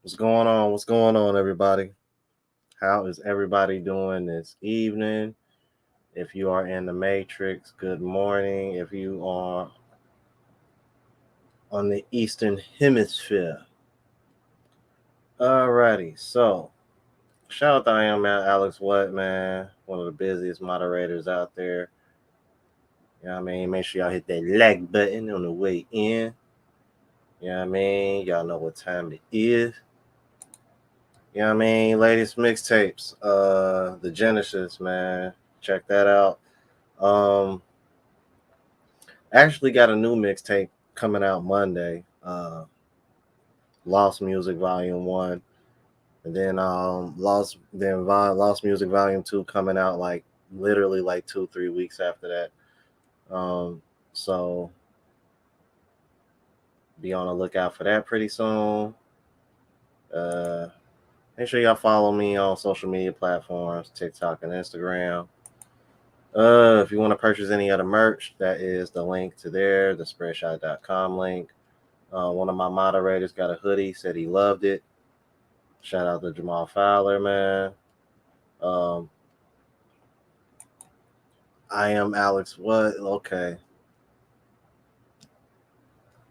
What's going on? What's going on, everybody? How is everybody doing this evening? If you are in the Matrix, good morning. If you are on the Eastern Hemisphere. Alrighty, so shout out to I am Alex What, man. One of the busiest moderators out there. You know what I mean? Make sure y'all hit that like button on the way in. You know what I mean? Y'all know what time it is. You know what I mean? Latest mixtapes. The Genesis, man. Check that out. Actually got a new mixtape coming out Monday. Lost Music Volume 1. And then Lost Music Volume 2 coming out like literally like 2-3 weeks after that. So Be on the lookout for that pretty soon. Make sure y'all follow me on social media platforms, TikTok and Instagram. If you want to purchase any other merch, that is the link to there, the spreadshot.com link. One of my moderators got a hoodie, said he loved it. Shout out to Jamal Fowler, man. I am Alex. What? Okay.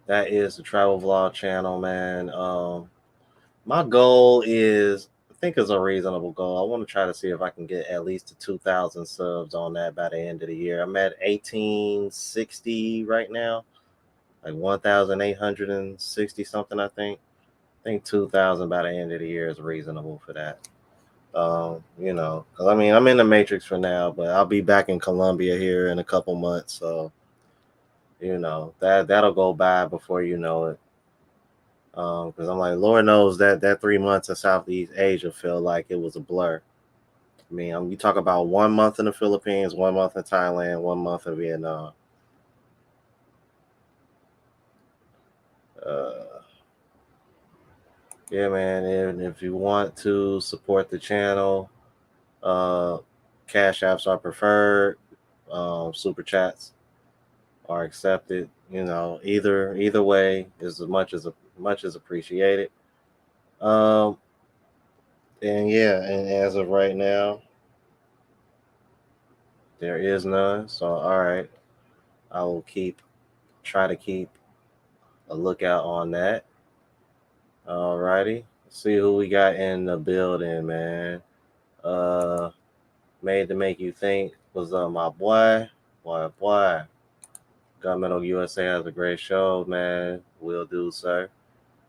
That is the travel vlog channel, man. My goal is, I think it's a reasonable goal. I want to try to see if I can get at least to 2,000 subs on that by the end of the year. I'm at 1860 right now, like 1,860 something, I think. I think 2,000 by the end of the year is reasonable for that. Because I mean, I'm in the Matrix for now, but I'll be back in Colombia here in a couple months. So, that'll go by before you know it. Because I'm like, Lord knows that 3 months of Southeast Asia feel like it was a blur. I mean, you talk about 1 month in the Philippines, 1 month in Thailand, 1 month in Vietnam. Uh, yeah, man. And if you want to support the channel, uh, cash apps are preferred. Super chats are accepted. Either way is much as appreciated. Um, and yeah, and as of right now, there is none. So all right, I will try to keep a lookout on that. All righty, see who we got in the building, man. Uh, Made to make you think. What's up, my boy? Boy. Governmental USA has a great show, man. Will do, sir.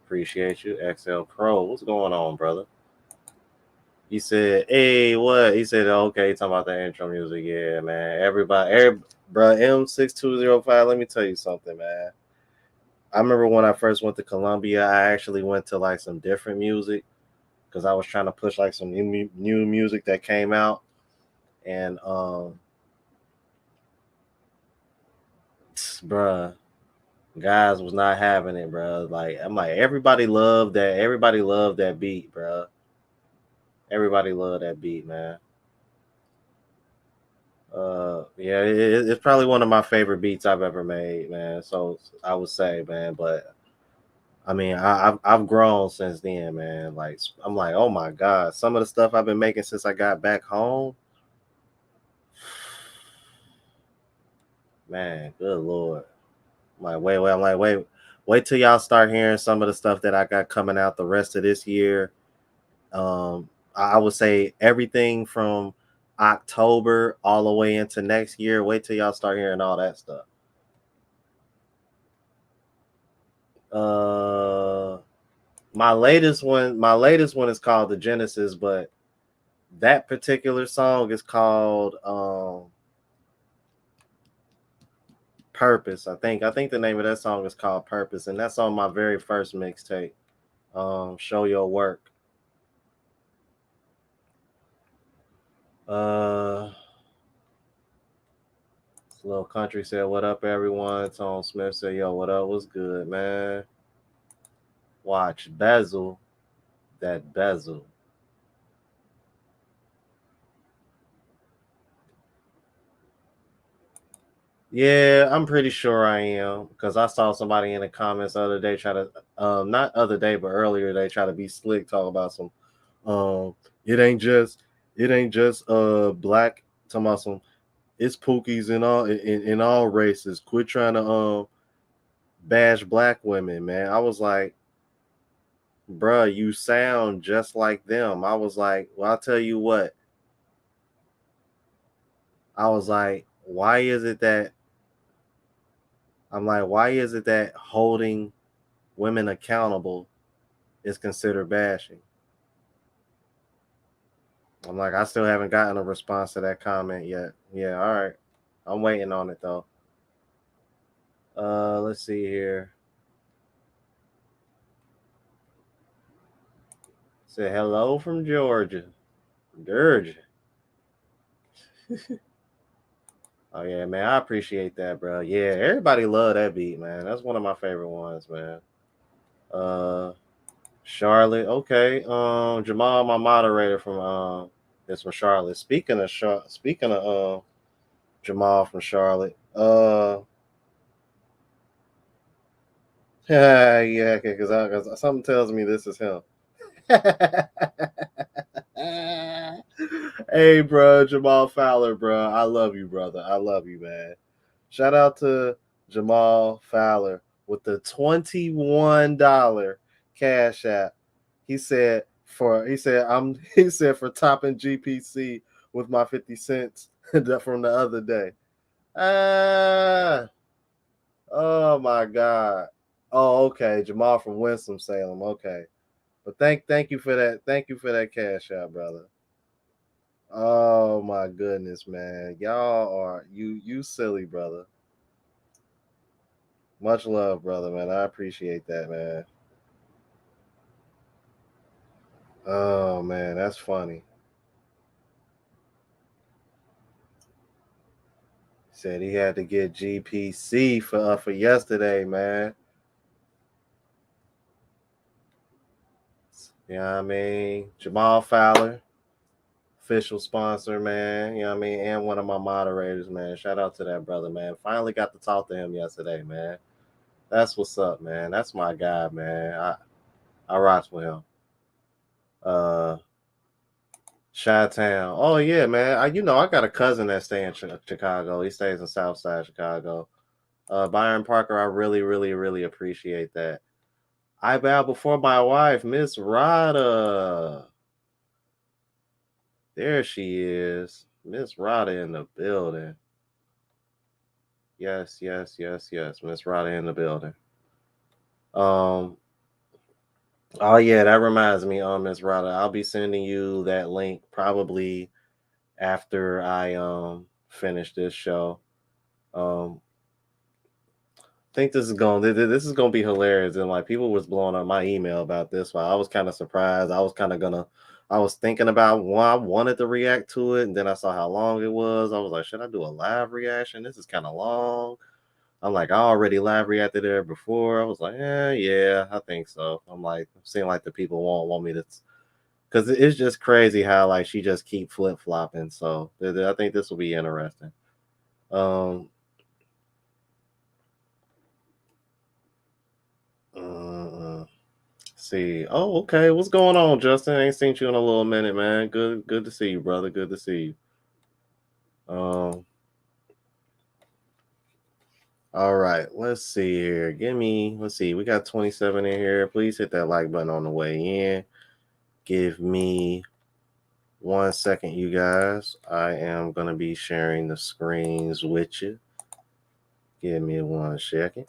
Appreciate you. XL Pro. What's going on, brother? He said, hey, what? He said, okay, talking about the intro music. Yeah, man. Bro, M6205, let me tell you something, man. I remember when I first went to Colombia, I actually went to like some different music because I was trying to push like some new music that came out. And, bruh, guys was not having it, bro. Like, I'm like, everybody loved that. Everybody loved that beat, bro. Everybody loved that beat, man. Yeah, it's probably one of my favorite beats I've ever made, man. So I would say, man, but I mean, I've grown since then, man. Like, I'm like, oh my god, some of the stuff I've been making since I got back home, man. Good lord. I'm like, wait till y'all start hearing some of the stuff that I got coming out the rest of this year. I would say everything from October all the way into next year. Wait till y'all start hearing all that stuff. My latest one is called The Genesis, but that particular song is called Purpose. I think the name of that song is called Purpose, and that's on my very first mixtape, Show Your Work. Little Country said, what up, everyone? Tone Smith said, yo, what up? What's good, man? Watch Bezel, that Bezel. Yeah, I'm pretty sure I am because I saw somebody in the comments the other day try to, not other day, but earlier they try to be slick, talk about some, um, it ain't just, black, talking about some, it's pookies in all races. Quit trying to bash black women, man. I was like, bruh, you sound just like them. I was like, well, I'll tell you what. I was like, why is it that holding women accountable is considered bashing? I'm like, I still haven't gotten a response to that comment yet. Yeah, all right. I'm waiting on it though. Let's see here. Say hello from Georgia. Georgia. Oh yeah, man. I appreciate that, bro. Yeah, everybody love that beat, man. That's one of my favorite ones, man. Uh Charlotte. Okay. Jamal, my moderator from is from Charlotte. Speaking of Jamal from Charlotte. Yeah, yeah, because something tells me this is him. Hey, bro, Jamal Fowler, bro. I love you, brother. I love you, man. Shout out to Jamal Fowler with the $21 cash app. He said for topping GPC with my 50 cents from the other day. Ah, oh my God. Oh, okay. Jamal from Winston-Salem. Okay. But thank you for that. Thank you for that cash out, brother. Oh my goodness, man. Y'all are you silly, brother. Much love, brother, man. I appreciate that, man. Oh man, that's funny. Said he had to get GPC for yesterday, man. You know what I mean? Jamal Fowler, official sponsor, man. You know what I mean? And one of my moderators, man. Shout out to that brother, man. Finally got to talk to him yesterday, man. That's what's up, man. That's my guy, man. I rocks with him. Chi-Town. Oh yeah, man. I got a cousin that stays in Chicago. He stays in South Side Chicago. Byron Parker, I really, really, really appreciate that. I bow before my wife, Miss Rada. There she is. Miss Rada in the building. Yes, yes, yes, yes. Miss Rada in the building. Um, oh yeah, that reminds me, Miss Rada. I'll be sending you that link probably after I finish this show. Um, think this is gonna be hilarious, and like people was blowing up my email about this one. I was kind of surprised. I was thinking about why I wanted to react to it, and then I saw how long it was. I was like, should I do a live reaction? This is kind of long. I'm like, I already live reacted there before. I was like, yeah, I think so. I'm like, seeing like the people won't want me to, because it's just crazy how like she just keep flip flopping. So I think this will be interesting. Um, uh, see. Oh, okay. What's going on, Justin? Ain't seen you in a little minute, man. Good to see you, brother. Good to see you. All right. Let's see here. Let's see. We got 27 in here. Please hit that like button on the way in. Give me 1 second, you guys. I am gonna be sharing the screens with you. Give me 1 second.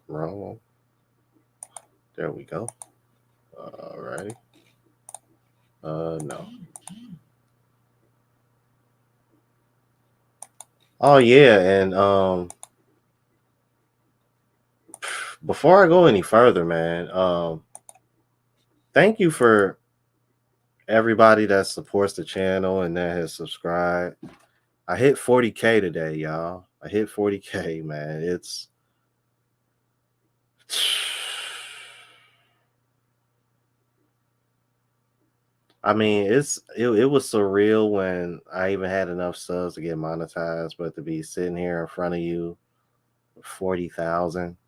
Wrong one. There we go. All righty. No. Oh yeah, and before I go any further, man, thank you for everybody that supports the channel and that has subscribed. I hit 40K today, y'all. I hit 40K, man. I mean, it was surreal when I even had enough subs to get monetized, but to be sitting here in front of you, 40,000,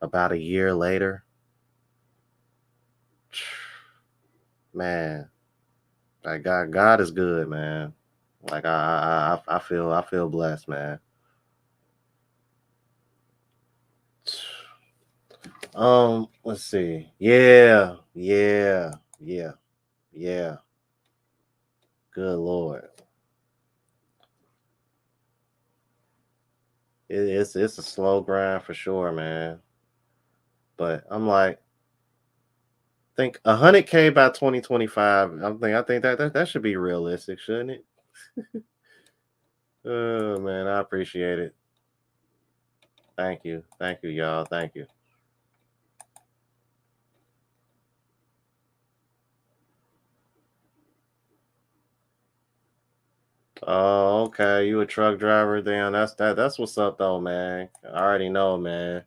about a year later, man, like God is good, man. Like I feel blessed, man. Let's see. Yeah, yeah, yeah, yeah. Good Lord. It's a slow grind for sure, man. But I'm like, think 100K by 2025. I think that should be realistic, shouldn't it? Oh man, I appreciate it. Thank you, y'all. Thank you. Oh, okay. You a truck driver? Damn, that's what's up though, man. I already know, man.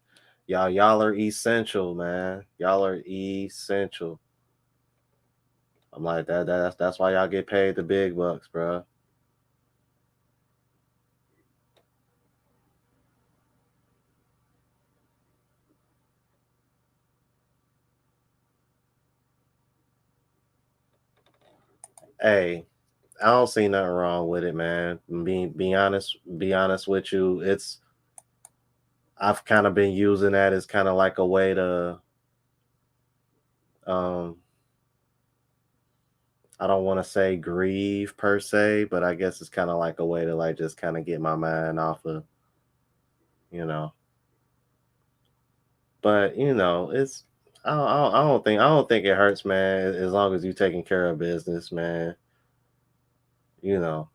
Y'all are essential, man. Y'all are essential. I'm like that's why y'all get paid the big bucks, bro. Hey, I don't see nothing wrong with it, man. Be honest with you. I've kind of been using that as kind of like a way to um I don't want to say grieve per se, but I guess it's kind of like a way to like just kind of get my mind off of, you know. But it's I don't think it hurts, man. As long as you taking care of business, man. You know,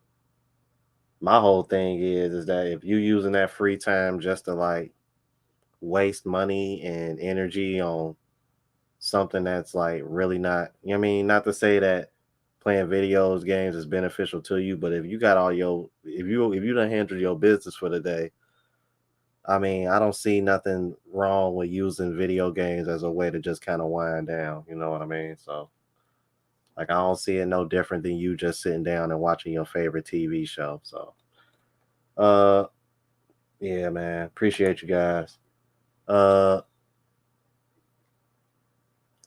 my whole thing is that if you using that free time just to like waste money and energy on something that's like really not, I mean, not to say that playing videos games is beneficial to you, but if you got all your if you done handled your business for the day, I mean, I don't see nothing wrong with using video games as a way to just kind of wind down. You know what I mean? So, like, I don't see it no different than you just sitting down and watching your favorite TV show. So, uh, yeah, man, appreciate you guys. Uh,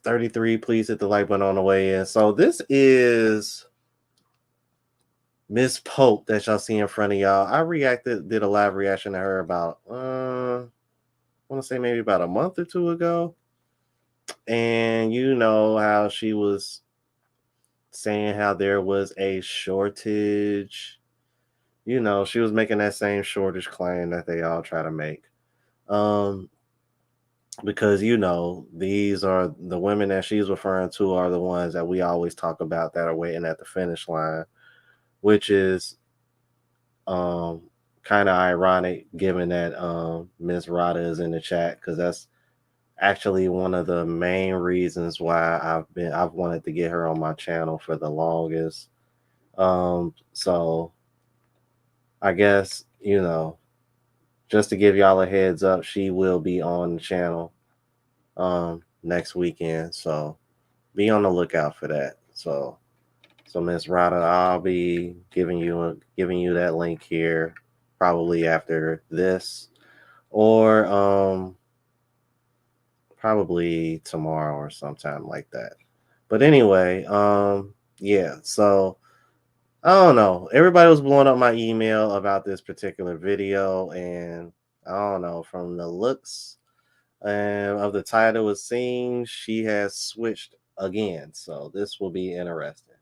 33, please hit the like button on the way in. So, this is Miss Pope that y'all see in front of y'all. Did a live reaction to her about, I want to say maybe about a month or two ago. And you know how she was saying how there was a shortage. She was making that same shortage claim that they all try to make. Um, because these are the women that she's referring to are the ones that we always talk about that are waiting at the finish line, which is um kind of ironic given that Miss Rada is in the chat because that's actually one of the main reasons why I've wanted to get her on my channel for the longest. So I guess, just to give y'all a heads up, she will be on the channel next weekend. So be on the lookout for that. So Miss Rada, I'll be giving you that link here probably after this or probably tomorrow or sometime like that. But anyway, yeah, so I don't know. Everybody was blowing up my email about this particular video, and I don't know, from the looks of the title, it seems she has switched again. So this will be interesting.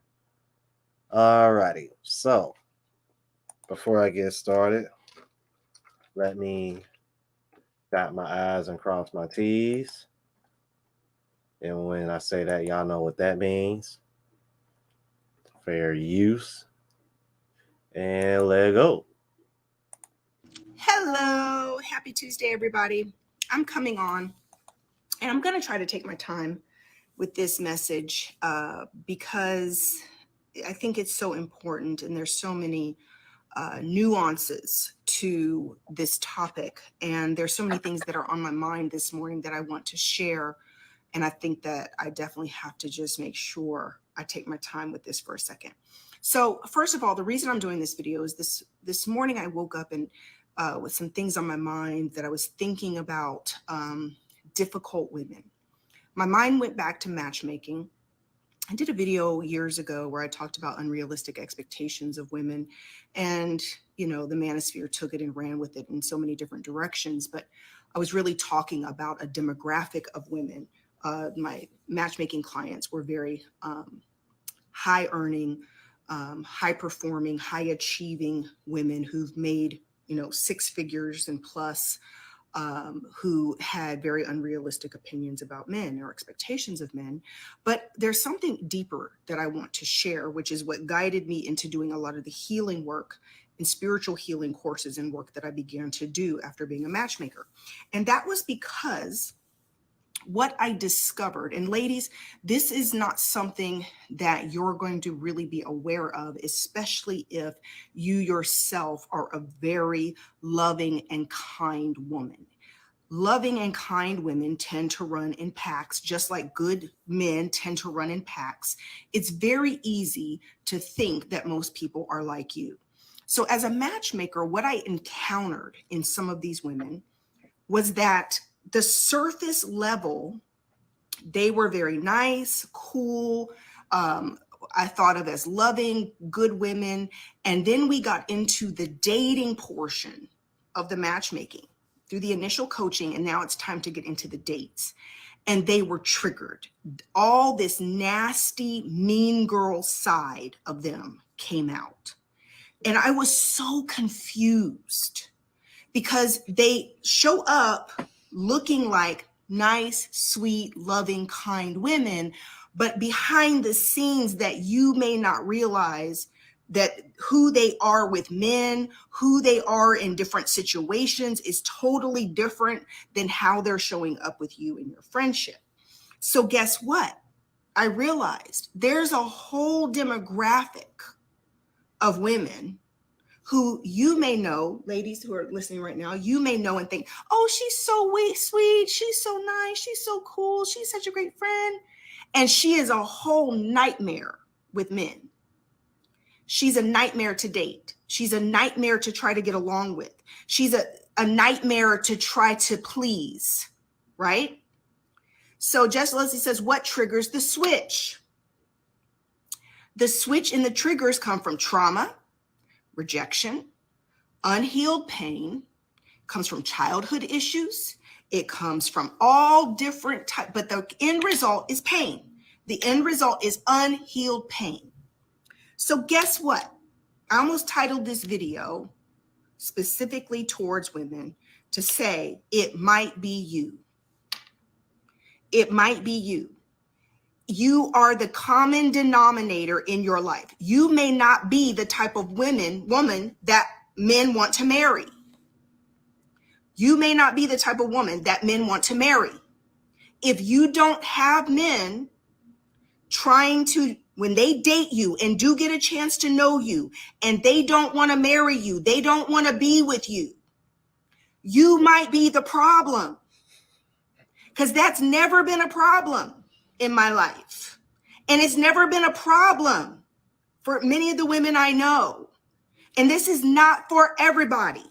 Alrighty. So before I get started, let me dot my I's and cross my T's. And when I say that, y'all know what that means. Fair use. And let go. Hello, happy Tuesday, everybody. I'm coming on and I'm going to try to take my time with this message because I think it's so important and there's so many nuances to this topic. And there's so many things that are on my mind this morning that I want to share. And I think that I definitely have to just make sure I take my time with this for a second. So first of all, the reason I'm doing this video is this morning I woke up and with some things on my mind that I was thinking about difficult women. My mind went back to matchmaking. I did a video years ago where I talked about unrealistic expectations of women, and the manosphere took it and ran with it in so many different directions. But I was really talking about a demographic of women. My matchmaking clients were very high earning, high performing, high achieving women who've made six figures and plus, who had very unrealistic opinions about men or expectations of men. But there's something deeper that I want to share, which is what guided me into doing a lot of the healing work and spiritual healing courses and work that I began to do after being a matchmaker. And that was because what I discovered, and ladies, this is not something that you're going to really be aware of, especially if you yourself are a very loving and kind woman. Loving and kind women tend to run in packs, just like good men tend to run in packs. It's very easy to think that most people are like you. So as a matchmaker, what I encountered in some of these women was that the surface level, they were very nice, cool, I thought of as loving, good women. And then we got into the dating portion of the matchmaking through the initial coaching, and now it's time to get into the dates. And they were triggered. All this nasty, mean girl side of them came out. And I was so confused because they show up looking like nice, sweet, loving, kind women, but behind the scenes that you may not realize that who they are with men, who they are in different situations is totally different than how they're showing up with you in your friendship. So guess what? I realized there's a whole demographic of women who you may know, ladies who are listening right now, you may know and think, oh, she's so sweet, she's so nice, she's so cool, she's such a great friend. And she is a whole nightmare with men. She's a nightmare to date. She's a nightmare to try to get along with. She's a nightmare to try to please, right? So Jess Leslie says, what triggers the switch? The switch and the triggers come from trauma, rejection, unhealed pain, comes from childhood issues. It comes from all different types, but the end result is pain. The end result is unhealed pain. So guess what? I almost titled this video specifically towards women to say, it might be you. It might be you. You are the common denominator in your life. You may not be the type of woman that men want to marry. You may not be the type of woman that men want to marry. If you don't have men trying to, when they date you and do get a chance to know you and they don't want to marry you, they don't want to be with you, you might be the problem. Because that's never been a problem in my life. And it's never been a problem for many of the women I know. And this is not for everybody.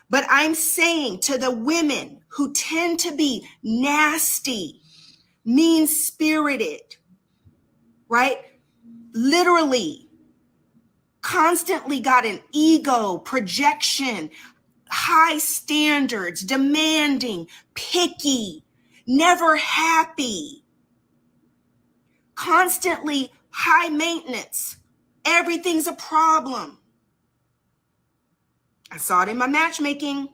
But I'm saying to the women who tend to be nasty, mean-spirited, right? Literally, constantly got an ego, projection, high standards, demanding, picky, never happy, constantly high maintenance. Everything's a problem. I saw it in my matchmaking,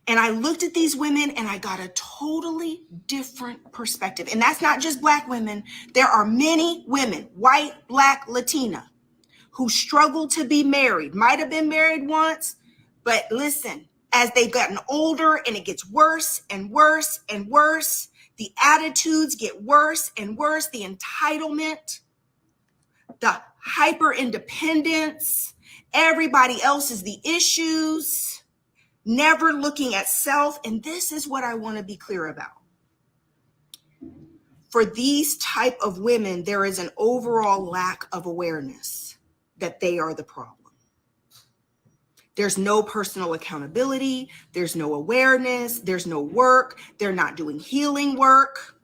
and I looked at these women and I got a totally different perspective. And that's not just Black women. There are many women, white, Black, Latina, who struggle to be married, might have been married once, but listen, as they've gotten older and it gets worse and worse and worse, the attitudes get worse and worse, the entitlement, the hyper independence, everybody else is the issues, never looking at self. And this is what I want to be clear about. For these type of women, there is an overall lack of awareness that they are the problem. There's no personal accountability. There's no awareness. There's no work. They're not doing healing work.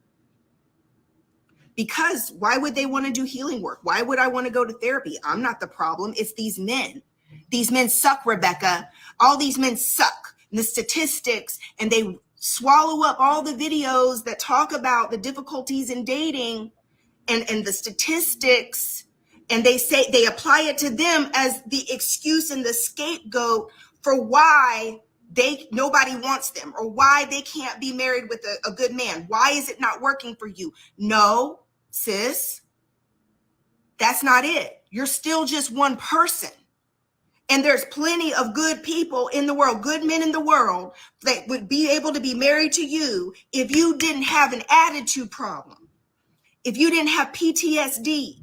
Because why would they want to do healing work? Why would I want to go to therapy? I'm not the problem. It's these men. These men suck, Rebecca. All these men suck. And the statistics, and they swallow up all the videos that talk about the difficulties in dating and the statistics. And they say they apply it to them as the excuse and the scapegoat for why nobody wants them or why they can't be married with a good man. Why is it not working for you? No, sis, that's not it. You're still just one person. And there's plenty of good people in the world, good men in the world, that would be able to be married to you if you didn't have an attitude problem, if you didn't have PTSD,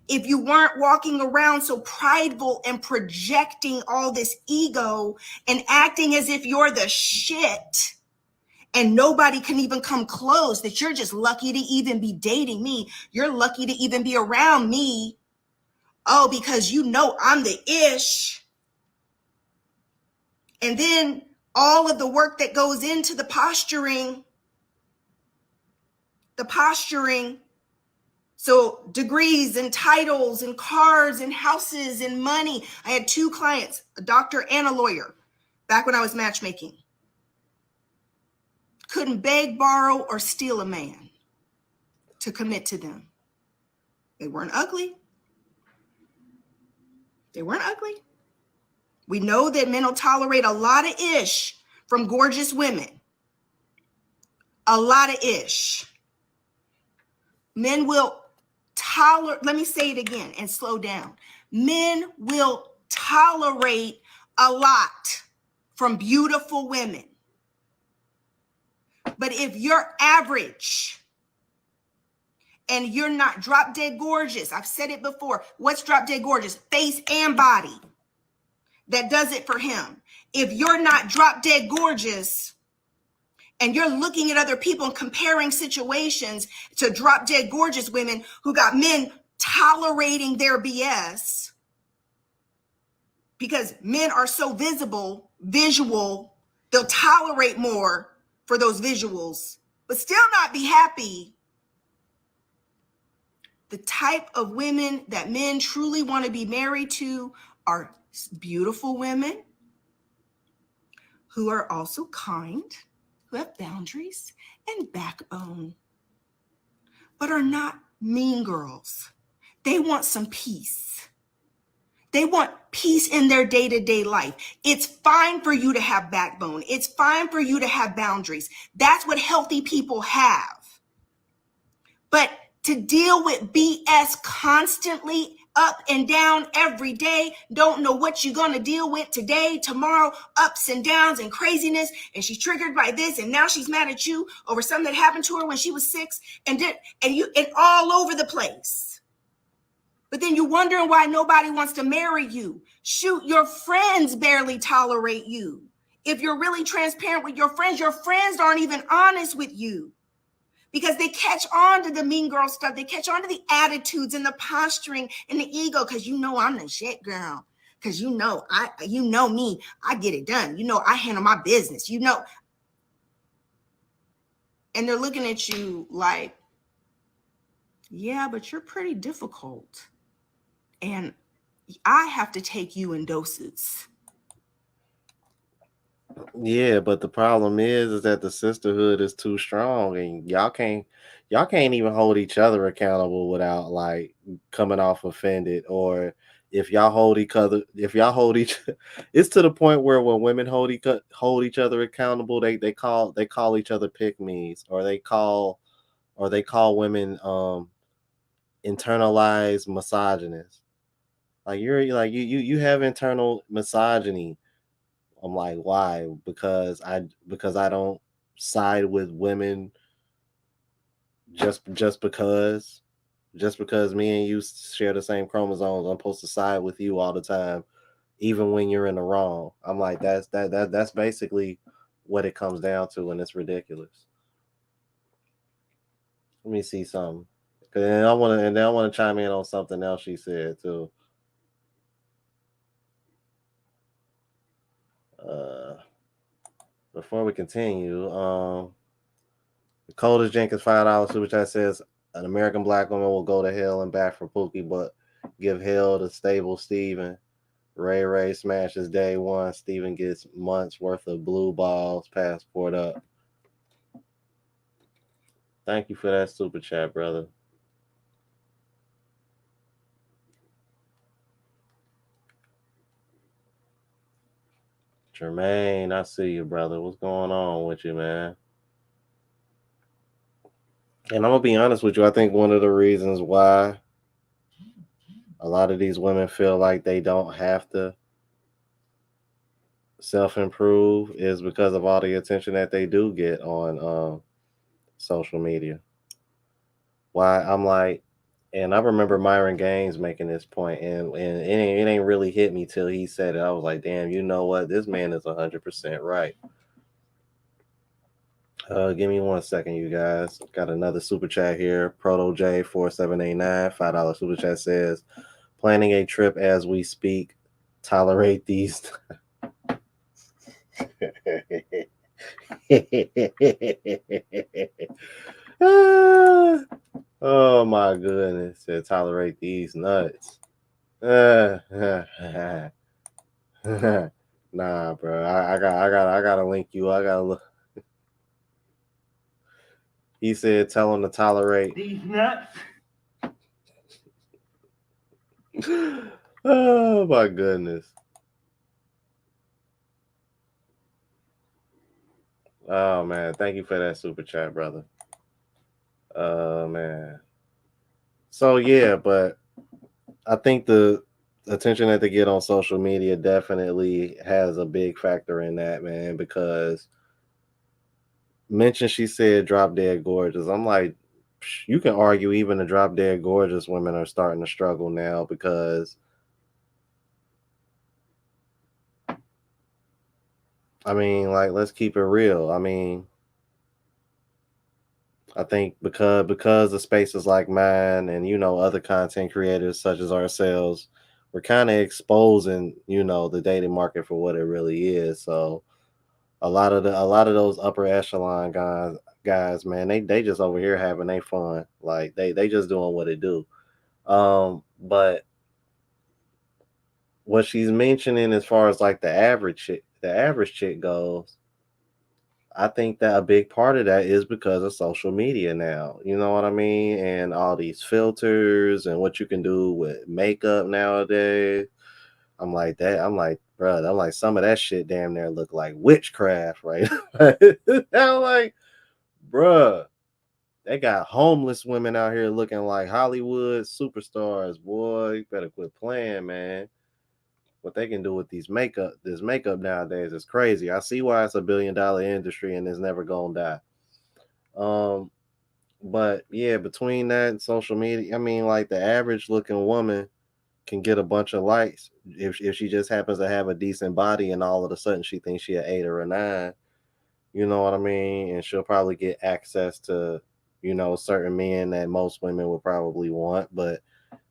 if you weren't walking around so prideful and projecting all this ego and acting as if you're the shit and nobody can even come close, that you're just lucky to even be dating me. You're lucky to even be around me. Oh, because you know I'm the ish. And then all of the work that goes into the posturing. So degrees and titles and cars and houses and money. I had 2 clients, a doctor and a lawyer, back when I was matchmaking. Couldn't beg, borrow, or steal a man to commit to them. They weren't ugly. We know that men will tolerate a lot of ish from gorgeous women. A lot of ish. Men will tolerate, let me say it again and slow down. Men will tolerate a lot from beautiful women. But if you're average and you're not drop dead gorgeous, I've said it before, what's drop dead gorgeous? Face and body. That does it for him. If you're not drop dead gorgeous and you're looking at other people and comparing situations to drop dead gorgeous women who got men tolerating their BS, because men are so visual, they'll tolerate more for those visuals, but still not be happy. The type of women that men truly want to be married to are beautiful women who are also kind, who have boundaries and backbone, but are not mean girls. They want some peace. They want peace in their day-to-day life. It's fine for you to have backbone. It's fine for you to have boundaries. That's what healthy people have. But to deal with BS constantly, up and down every day, don't know what you're going to deal with today, tomorrow, ups and downs and craziness, and she's triggered by this, and now she's mad at you over something that happened to her when she was 6, and all over the place. But then you're wondering why nobody wants to marry you. Shoot, your friends barely tolerate you. If you're really transparent with your friends aren't even honest with you. Because they catch on to the mean girl stuff. They catch on to the attitudes and the posturing and the ego. Because you know I'm the shit girl. Because you know me. I get it done. You know I handle my business. You know. And they're looking at you like, yeah, but you're pretty difficult. And I have to take you in doses. Yeah, but the problem is that the sisterhood is too strong, and y'all can't even hold each other accountable without like coming off offended. Or if y'all hold each other, it's to the point where when women hold each other accountable, they call each other pick me's, or they call women internalized misogynists. Like you have internal misogyny. I'm like, why? Because I don't side with women just because me and you share the same chromosomes. I'm supposed to side with you all the time, even when you're in the wrong. I'm like, that's basically what it comes down to, and it's ridiculous. Let me see something. And I want to chime in on something else she said too. Uh, Before we continue, Coldest Jenkins $5 super chat says an American black woman will go to hell and back for Pookie, but give hell to stable Steven. Ray smashes day one. Steven gets months worth of blue balls. Passport up. Thank you for that super chat, brother. Jermaine, I see you, brother. What's going on with you, man? And I'm gonna be honest with you. I think one of the reasons why a lot of these women feel like they don't have to self improve is because of all the attention that they do get on social media. Why I'm like, and I remember Myron Gaines making this point, and it ain't really hit me till he said it. I was like, damn, you know what? This man is 100% right. Give me 1 second, you guys. Got another super chat here. Proto J 4789 $5 super chat says, planning a trip as we speak. Tolerate these. Oh my goodness! Said tolerate these nuts. Nah, bro. I gotta link you. I gotta look. He said, tell him to tolerate these nuts. Oh my goodness. Oh man, thank you for that super chat, brother. Man. So yeah, but I think the attention that they get on social media definitely has a big factor in that, man, because mention she said drop dead gorgeous. I'm like, you can argue even the drop dead gorgeous women are starting to struggle now because I mean, like, let's keep it real. I mean, I think because of spaces like mine and other content creators such as ourselves, we're kind of exposing the dating market for what it really is. So a lot of those upper echelon guys, man, they just over here having their fun. Like they just doing what they do. But what she's mentioning as far as like the average chick goes, I think that a big part of that is because of social media now. You know what I mean? And all these filters and what you can do with makeup nowadays. I'm like that. I'm like, bro, I'm like some of that shit damn near look like witchcraft, right? I'm like, bruh, they got homeless women out here looking like Hollywood superstars. Boy, you better quit playing, man. What they can do with this makeup nowadays is crazy. I see why it's $1 billion industry and it's never gonna die. Um, but yeah, between that and social media, I mean, like the average looking woman can get a bunch of likes if she just happens to have a decent body and all of a sudden she thinks she an 8 or a 9. You know what I mean? And she'll probably get access to certain men that most women would probably want, but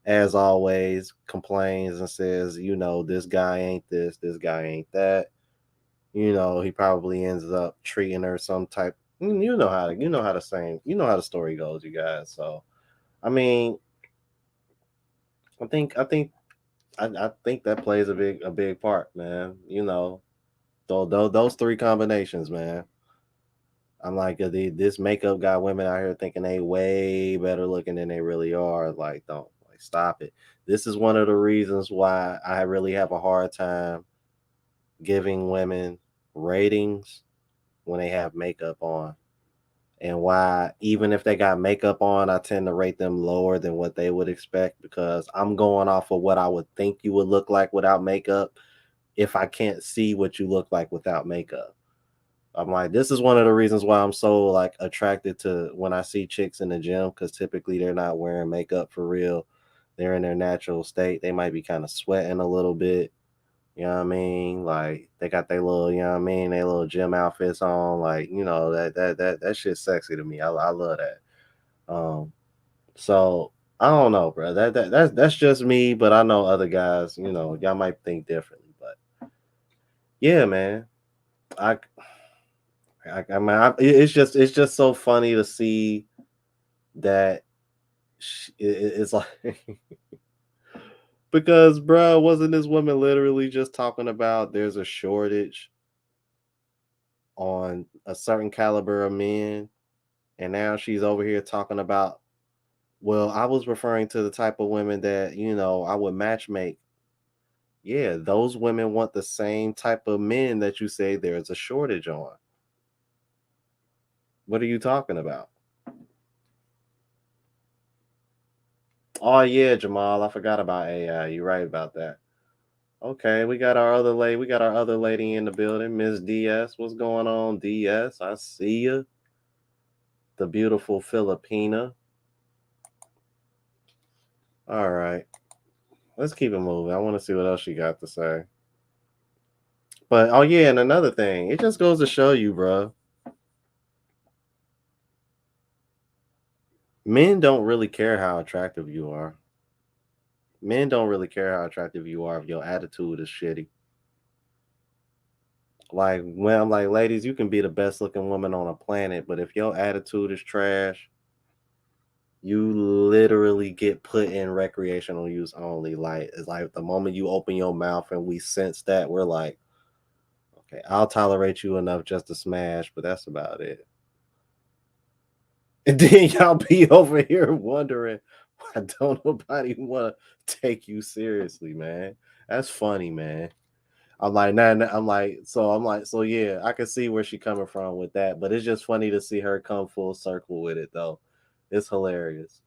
as always, complains and says, this guy ain't this guy ain't that. He probably ends up treating her some type. You know how the story goes, you guys. So, I mean, I think that plays a big part, man. Those three combinations, man. I'm like, this makeup got women out here thinking they way better looking than they really are. Like, don't like stop it. This is one of the reasons why I really have a hard time giving women ratings when they have makeup on. And why, even if they got makeup on, I tend to rate them lower than what they would expect because I'm going off of what I would think you would look like without makeup if I can't see what you look like without makeup. I'm like, this is one of the reasons why I'm so like attracted to when I see chicks in the gym because typically they're not wearing makeup for real. They're in their natural state. They might be kind of sweating a little bit. You know what I mean? Like they got their little, you know what I mean, their little gym outfits on. Like, that shit's sexy to me. I love that. So I don't know, bro. That's just me, but I know other guys, y'all might think differently. But yeah, man. I I mean, it's just so funny to see that it's like because, bro, wasn't this woman literally just talking about there's a shortage on a certain caliber of men, and now she's over here talking about, well, I was referring to the type of women that I would matchmake. Yeah, those women want the same type of men that you say there's a shortage on. What are you talking about? Oh yeah, Jamal, I forgot about AI. You're right about that. Okay, we got our other lady. We got our other lady in the building, Miss DS. What's going on, DS? I see you. The beautiful Filipina. All right, let's keep it moving. I want to see what else she got to say. But oh yeah, and another thing, it just goes to show you, bro. Men don't really care how attractive you are. Men don't really care how attractive you are if your attitude is shitty. Like when I'm like, ladies, you can be the best looking woman on a planet, but if your attitude is trash, you literally get put in recreational use only. Like it's like the moment you open your mouth and we sense that, we're like, okay, I'll tolerate you enough just to smash, but that's about it. And then y'all be over here wondering why don't nobody want to take you seriously, man. That's funny, man. I'm like, nah, nah, I'm like, so yeah, I can see where she coming from with that, but it's just funny to see her come full circle with it though. It's hilarious.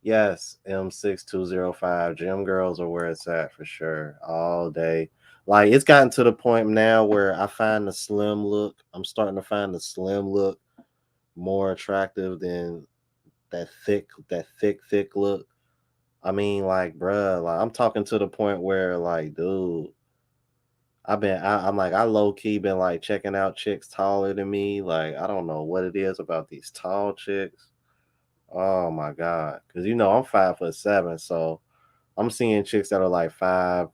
Yes, M6205. Gym girls are where it's at for sure. All day. Like it's gotten to the point now where I find the slim look. I'm starting to find the slim look more attractive than that thick look. I mean, like, bruh, like I'm talking to the point where, like, dude, I'm like, I low key been like checking out chicks taller than me. Like, I don't know what it is about these tall chicks. Oh my god, because I'm 5'7", so I'm seeing chicks that are like 5'9",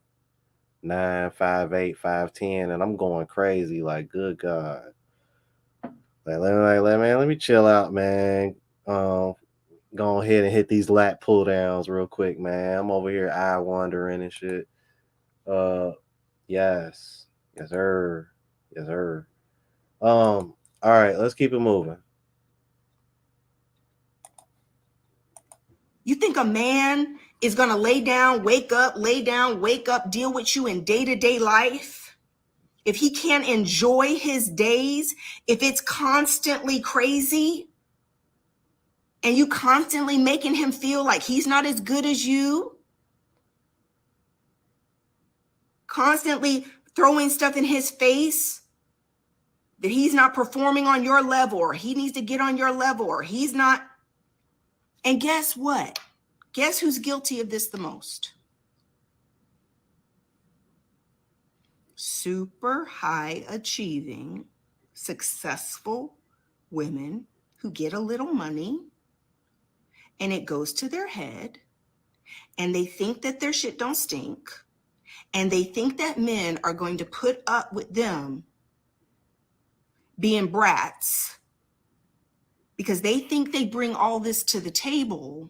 5'8", 5'10", and I'm going crazy. Like, good god, let me chill out, man. Um, Go ahead and hit these lat pull downs real quick, man. I'm over here eye wandering and shit. Uh, yes, yes, sir, yes, sir. All right, let's keep it moving. You think a man is going to lay down, wake up, deal with you in day-to-day life? If he can't enjoy his days, if it's constantly crazy and you constantly making him feel like he's not as good as you, constantly throwing stuff in his face that he's not performing on your level, or he needs to get on your level, or he's not. And guess what? Guess who's guilty of this the most? Super high achieving, successful women who get a little money and it goes to their head and they think that their shit don't stink and they think that men are going to put up with them being brats because they think they bring all this to the table,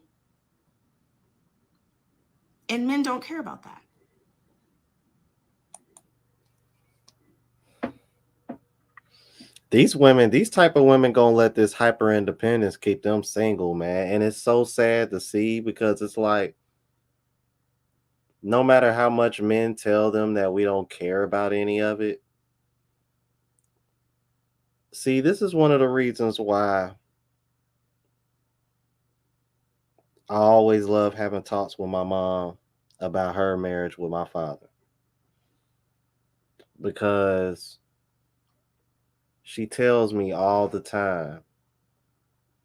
and men don't care about that. These women, these type of women, gonna let this hyper independence keep them single, man. And it's so sad to see because it's like, no matter how much men tell them that we don't care about any of it. See, this is one of the reasons why I always love having talks with my mom about her marriage with my father, because she tells me all the time,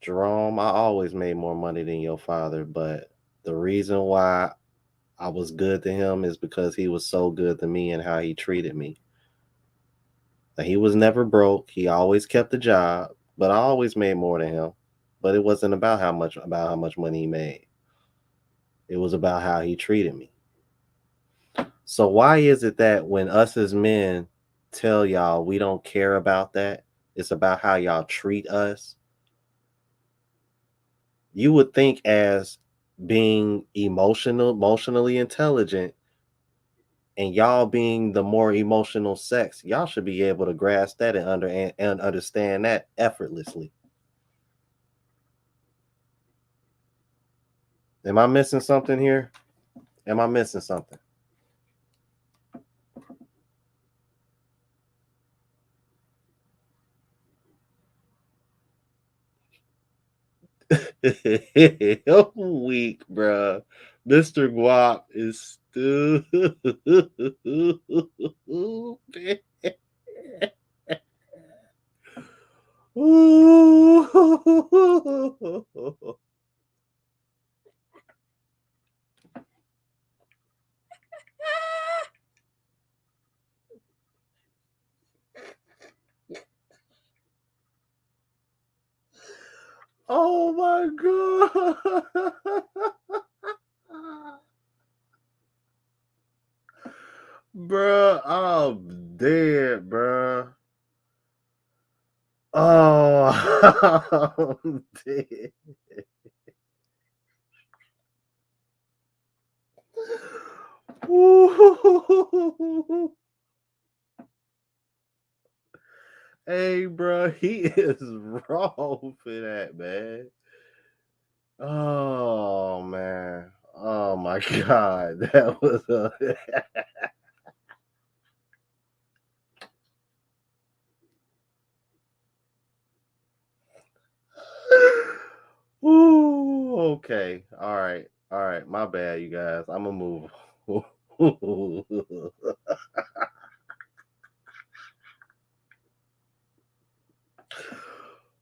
Jerome, I always made more money than your father, but the reason why I was good to him is because he was so good to me and how he treated me. Like, he was never broke. He always kept a job, but I always made more than him. But it wasn't about how much money he made. It was about how he treated me. So why is it that when us as men tell y'all we don't care about that, it's about how y'all treat us? You would think, as being emotionally intelligent, and y'all being the more emotional sex, y'all should be able to grasp that and understand that effortlessly. Am I missing something here? Am I missing something? I'm weak, bruh. Mr. Guap is Dude. Oh my god. Bruh, I'm dead, bruh. Oh, I'm dead. Ooh. Hey, bro, he is wrong for that, man. Oh man. Oh my god, that was a Ooh, okay. All right. My bad, you guys. I'm gonna move.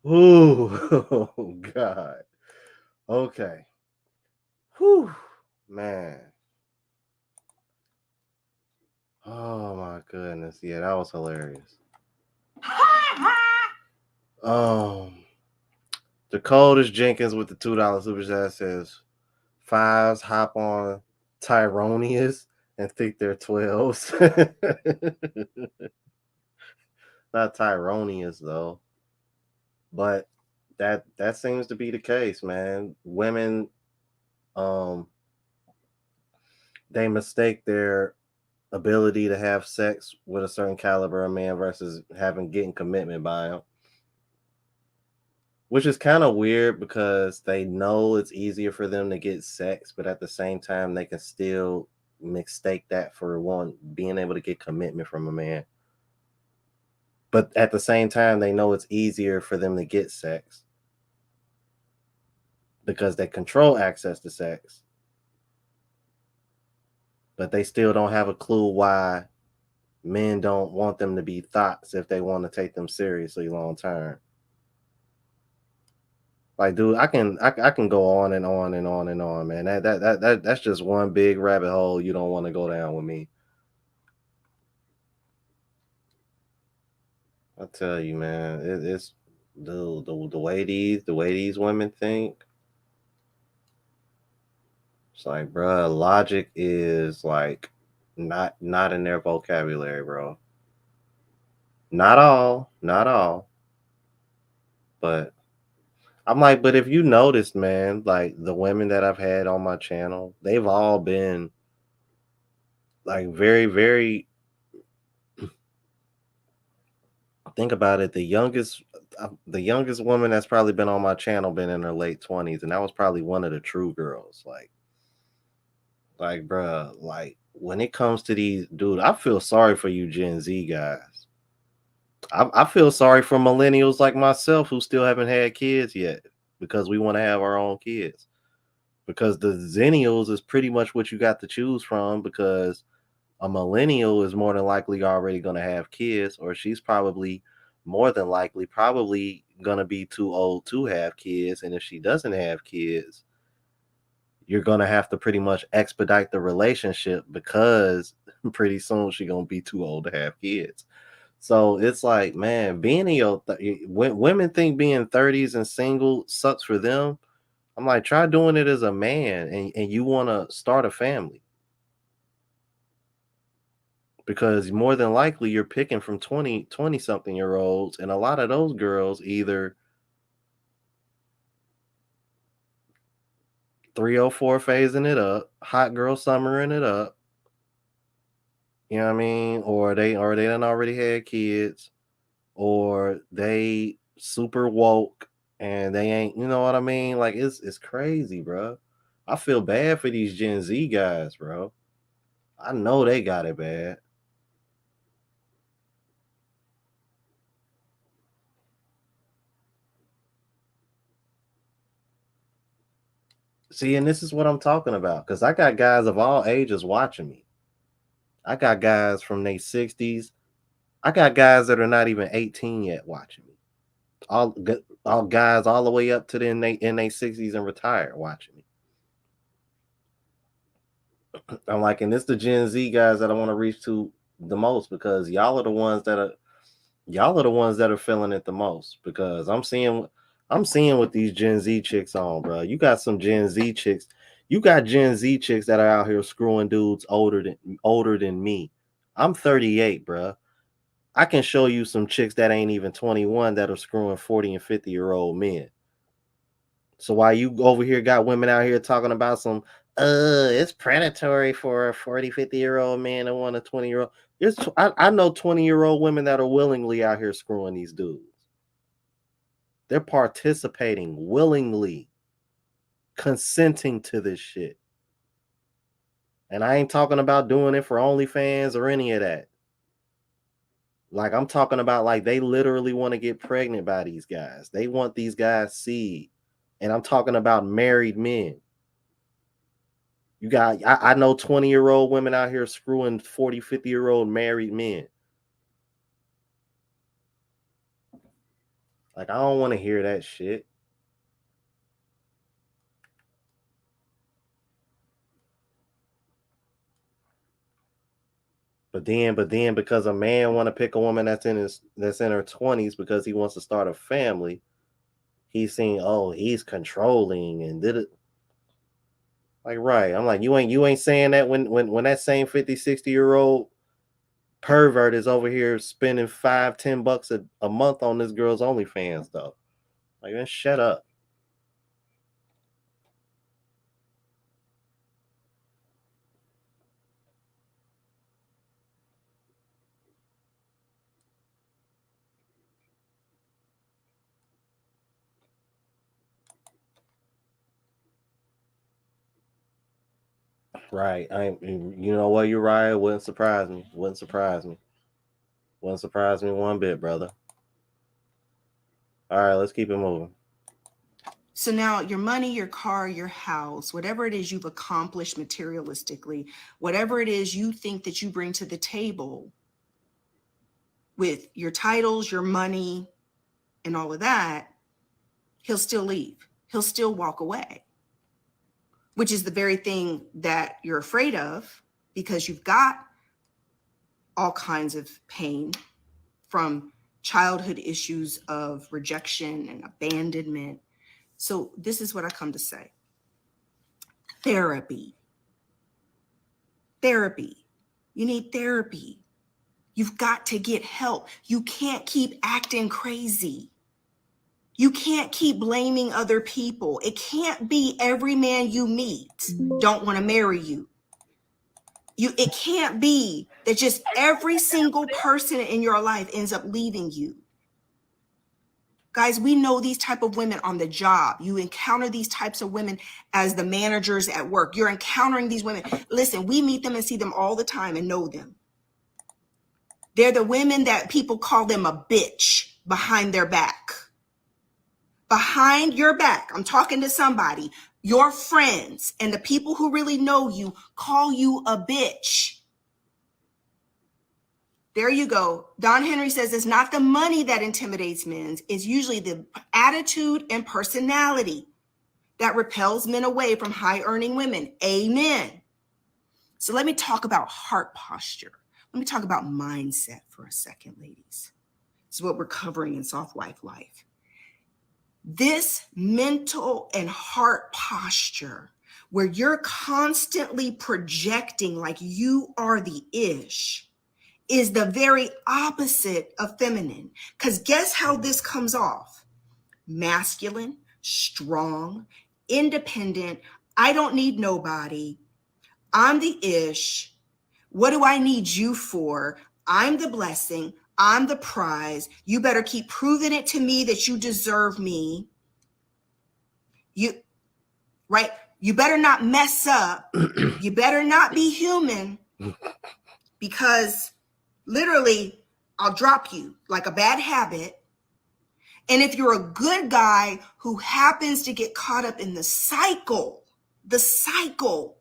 Ooh, oh, God. Okay. Whew, man. Oh my goodness. Yeah, that was hilarious. Um, the coldest Jenkins with the $2 super chat says fives hop on Tyronius and think they're 12s. Not Tyronius though. But that seems to be the case, man. Women, um, they mistake their ability to have sex with a certain caliber of man versus getting commitment by him, which is kind of weird because they know it's easier for them to get sex, but at the same time, they can still mistake that for one being able to get commitment from a man. But at the same time, they know it's easier for them to get sex because they control access to sex, but they still don't have a clue why men don't want them to be thoughts if they want to take them seriously long term. Like, dude, I can go on and on and on and on, man. That's just one big rabbit hole you don't want to go down with me. I tell you, man, it's the way these women think. It's like, bruh, logic is like not in their vocabulary, bro. Not all, but I'm like, but if you noticed, man, like the women that I've had on my channel, they've all been like very, very. Think about it. The youngest woman that's probably been on my channel been in her late 20s, and that was probably one of the true girls. Like, bruh, like when it comes to these, dude, I feel sorry for you Gen Z guys. I feel sorry for millennials like myself who still haven't had kids yet because we want to have our own kids. Because the Zennials is pretty much what you got to choose from because a millennial is more than likely already going to have kids, or she's probably more than likely probably going to be too old to have kids. And if she doesn't have kids, you're going to have to pretty much expedite the relationship because pretty soon she's going to be too old to have kids. So it's like, man, being in your when women think being 30s and single sucks for them, I'm like, try doing it as a man and you want to start a family because more than likely you're picking from 20 something year olds. And a lot of those girls either 304 phasing it up, hot girl summering it up, you know what I mean? Or they done already had kids, or they super woke and they ain't, you know what I mean? Like it's crazy, bro. I feel bad for these Gen Z guys, bro. I know they got it bad. See, and this is what I'm talking about, because I got guys of all ages watching me. I got guys from their 60s. I got guys that are not even 18 yet watching me. All guys all the way up to in their 60s and retired watching me. I'm like, and it's the Gen Z guys that I want to reach to the most, because y'all are the ones that are feeling it the most, because I'm seeing what these Gen Z chicks on, bro. You got some Gen Z chicks. You got Gen Z chicks that are out here screwing dudes older than me. I'm 38, bro. I can show you some chicks that ain't even 21 that are screwing 40 and 50-year-old men. So while you over here got women out here talking about some, it's predatory for a 40, 50-year-old man to want a 20-year-old. I know 20-year-old women that are willingly out here screwing these dudes. They're participating willingly, consenting to this shit. And I ain't talking about doing it for OnlyFans or any of that. Like, I'm talking about, like, they literally want to get pregnant by these guys. They want these guys' seed. And I'm talking about married men. You got, I know 20-year-old women out here screwing 40, 50-year-old married men. Like, I don't want to hear that shit. But then because a man want to pick a woman that's in her 20s because he wants to start a family, he's saying, oh, he's controlling and did it. Like, right. I'm like, you ain't saying that when that same 50, 60-year-old pervert is over here spending $5-10 a month on this girl's OnlyFans, though. Like, man, shut up. Right. You know what, you're right. It wouldn't surprise me. Wouldn't surprise me one bit, brother. All right, let's keep it moving. So now your money, your car, your house, whatever it is you've accomplished materialistically, whatever it is you think that you bring to the table with your titles, your money, and all of that, he'll still leave. He'll still walk away, which is the very thing that you're afraid of, because you've got all kinds of pain from childhood issues of rejection and abandonment. So this is what I come to say. Therapy. You need therapy. You've got to get help. You can't keep acting crazy. You can't keep blaming other people. It can't be every man you meet don't want to marry you. It can't be that just every single person in your life ends up leaving you. Guys, we know these type of women on the job. You encounter these types of women as the managers at work. You're encountering these women. Listen, we meet them and see them all the time and know them. They're the women that people call them a bitch behind their back. Behind your back, I'm talking to somebody, your friends and the people who really know you call you a bitch. There you go. Don Henry says it's not the money that intimidates men. It's usually the attitude and personality that repels men away from high-earning women. Amen. So let me talk about heart posture. Let me talk about mindset for a second, ladies. This is what we're covering in Soft Wife Life. This mental and heart posture where you're constantly projecting like you are the ish is the very opposite of feminine. Because guess how this comes off? Masculine, strong, independent. I don't need nobody. I'm the ish. What do I need you for? I'm the blessing. I'm the prize. You better keep proving it to me that you deserve me. Right? You better not mess up. You better not be human, because literally I'll drop you like a bad habit. And if you're a good guy who happens to get caught up in the cycle the cycle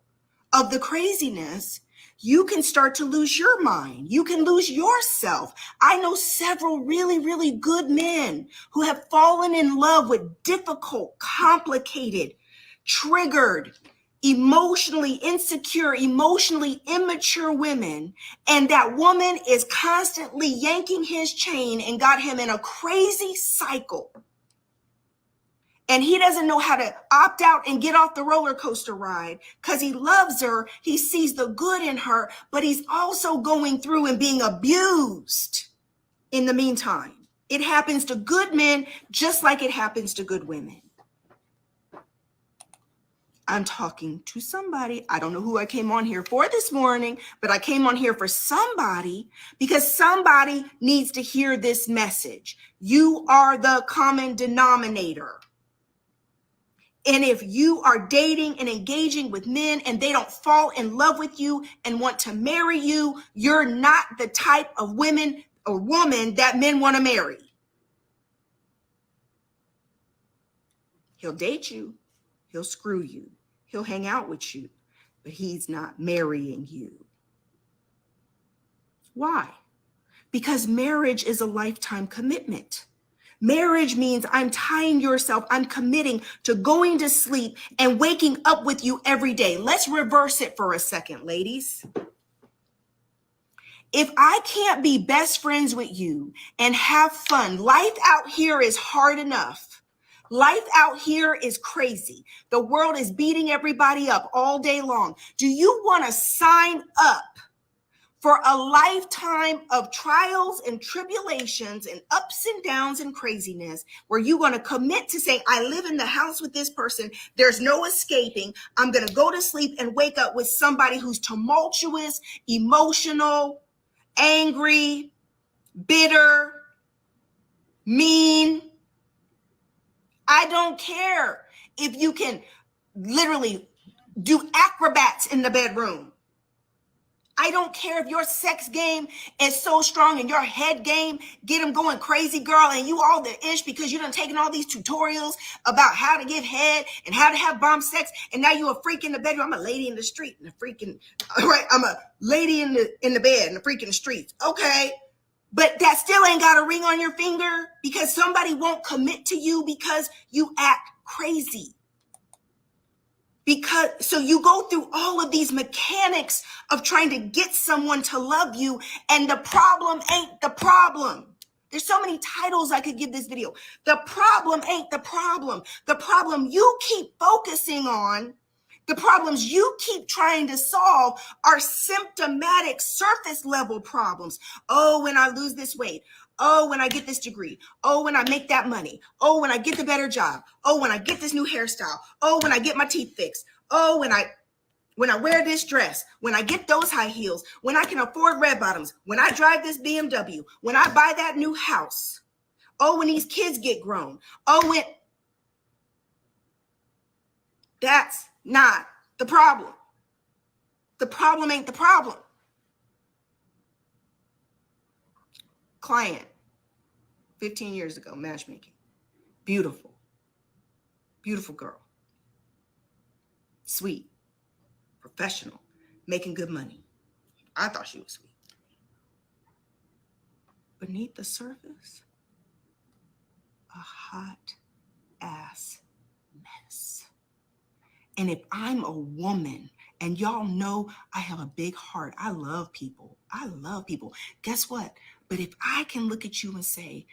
of the craziness, you can start to lose your mind. You can lose yourself. I know several really, really good men who have fallen in love with difficult, complicated, triggered, emotionally insecure, emotionally immature women. And that woman is constantly yanking his chain and got him in a crazy cycle. And he doesn't know how to opt out and get off the roller coaster ride because he loves her. He sees the good in her, but he's also going through and being abused in the meantime. It happens to good men just like it happens to good women. I'm talking to somebody. I don't know who I came on here for this morning, but I came on here for somebody because somebody needs to hear this message. You are the common denominator. And if you are dating and engaging with men and they don't fall in love with you and want to marry you, you're not the type of women or woman that men want to marry. He'll date you. He'll screw you. He'll hang out with you, but he's not marrying you. Why? Because marriage is a lifetime commitment. Marriage means I'm tying yourself, I'm committing to going to sleep and waking up with you every day. Let's reverse it for a second, ladies. If I can't be best friends with you and have fun, life out here is hard enough. Life out here is crazy. The world is beating everybody up all day long. Do you want to sign up for a lifetime of trials and tribulations and ups and downs and craziness where you're going to commit to saying, I live in the house with this person. There's no escaping. I'm going to go to sleep and wake up with somebody who's tumultuous, emotional, angry, bitter, mean. I don't care if you can literally do acrobats in the bedroom. I don't care if your sex game is so strong and your head game, get them going crazy, girl, and you all the ish because you done taken all these tutorials about how to give head and how to have bomb sex, and now you a freak in the bedroom. I'm a lady in the street and a freaking, all right, I'm a lady in the bed and a freak in the streets. Okay, but that still ain't got a ring on your finger because somebody won't commit to you because you act crazy. So you go through all of these mechanics of trying to get someone to love you, and the problem ain't the problem. There's so many titles I could give this video. The problem ain't the problem. The problem you keep focusing on, the problems you keep trying to solve are symptomatic surface level problems. Oh, when I lose this weight. Oh, when I get this degree. Oh, when I make that money. Oh, when I get the better job. Oh, when I get this new hairstyle. Oh, when I get my teeth fixed. Oh, when I wear this dress, when I get those high heels, when I can afford red bottoms, when I drive this BMW, when I buy that new house. Oh, when these kids get grown. Oh, when... That's not the problem. The problem ain't the problem. Client, 15 years ago, matchmaking. Beautiful. Beautiful girl. Sweet. Professional. Making good money. I thought she was sweet. Beneath the surface, a hot ass mess. And if I'm a woman, and y'all know I have a big heart, I love people. I love people. Guess what? But if I can look at you and say,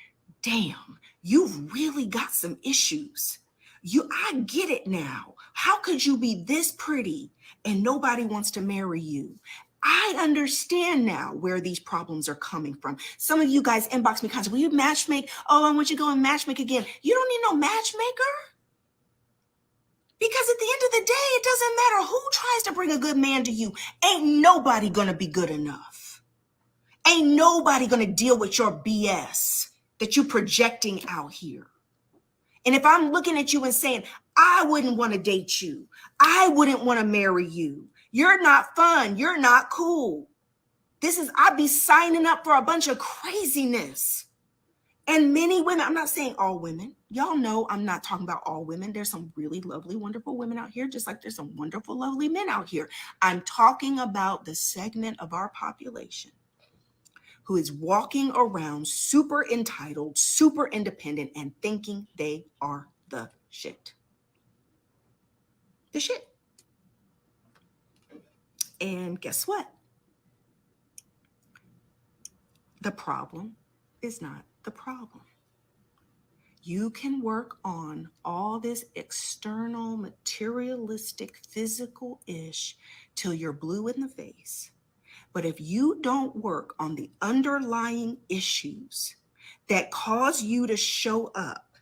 damn, you've really got some issues. I get it now. How could you be this pretty and nobody wants to marry you? I understand now where these problems are coming from. Some of you guys inbox me constantly, will you matchmake? Oh, I want you to go and matchmake again. You don't need no matchmaker. Because at the end of the day, it doesn't matter who tries to bring a good man to you. Ain't nobody going to be good enough. Ain't nobody going to deal with your BS that you projecting out here. And if I'm looking at you and saying, I wouldn't want to date you. I wouldn't want to marry you. You're not fun. You're not cool. I'd be signing up for a bunch of craziness. And many women, I'm not saying all women. Y'all know I'm not talking about all women. There's some really lovely, wonderful women out here, just like there's some wonderful, lovely men out here. I'm talking about the segment of our population who is walking around super entitled, super independent, and thinking they are the shit. The shit. And guess what? The problem is not the problem. You can work on all this external, materialistic, physical ish till you're blue in the face. But if you don't work on the underlying issues that cause you to show up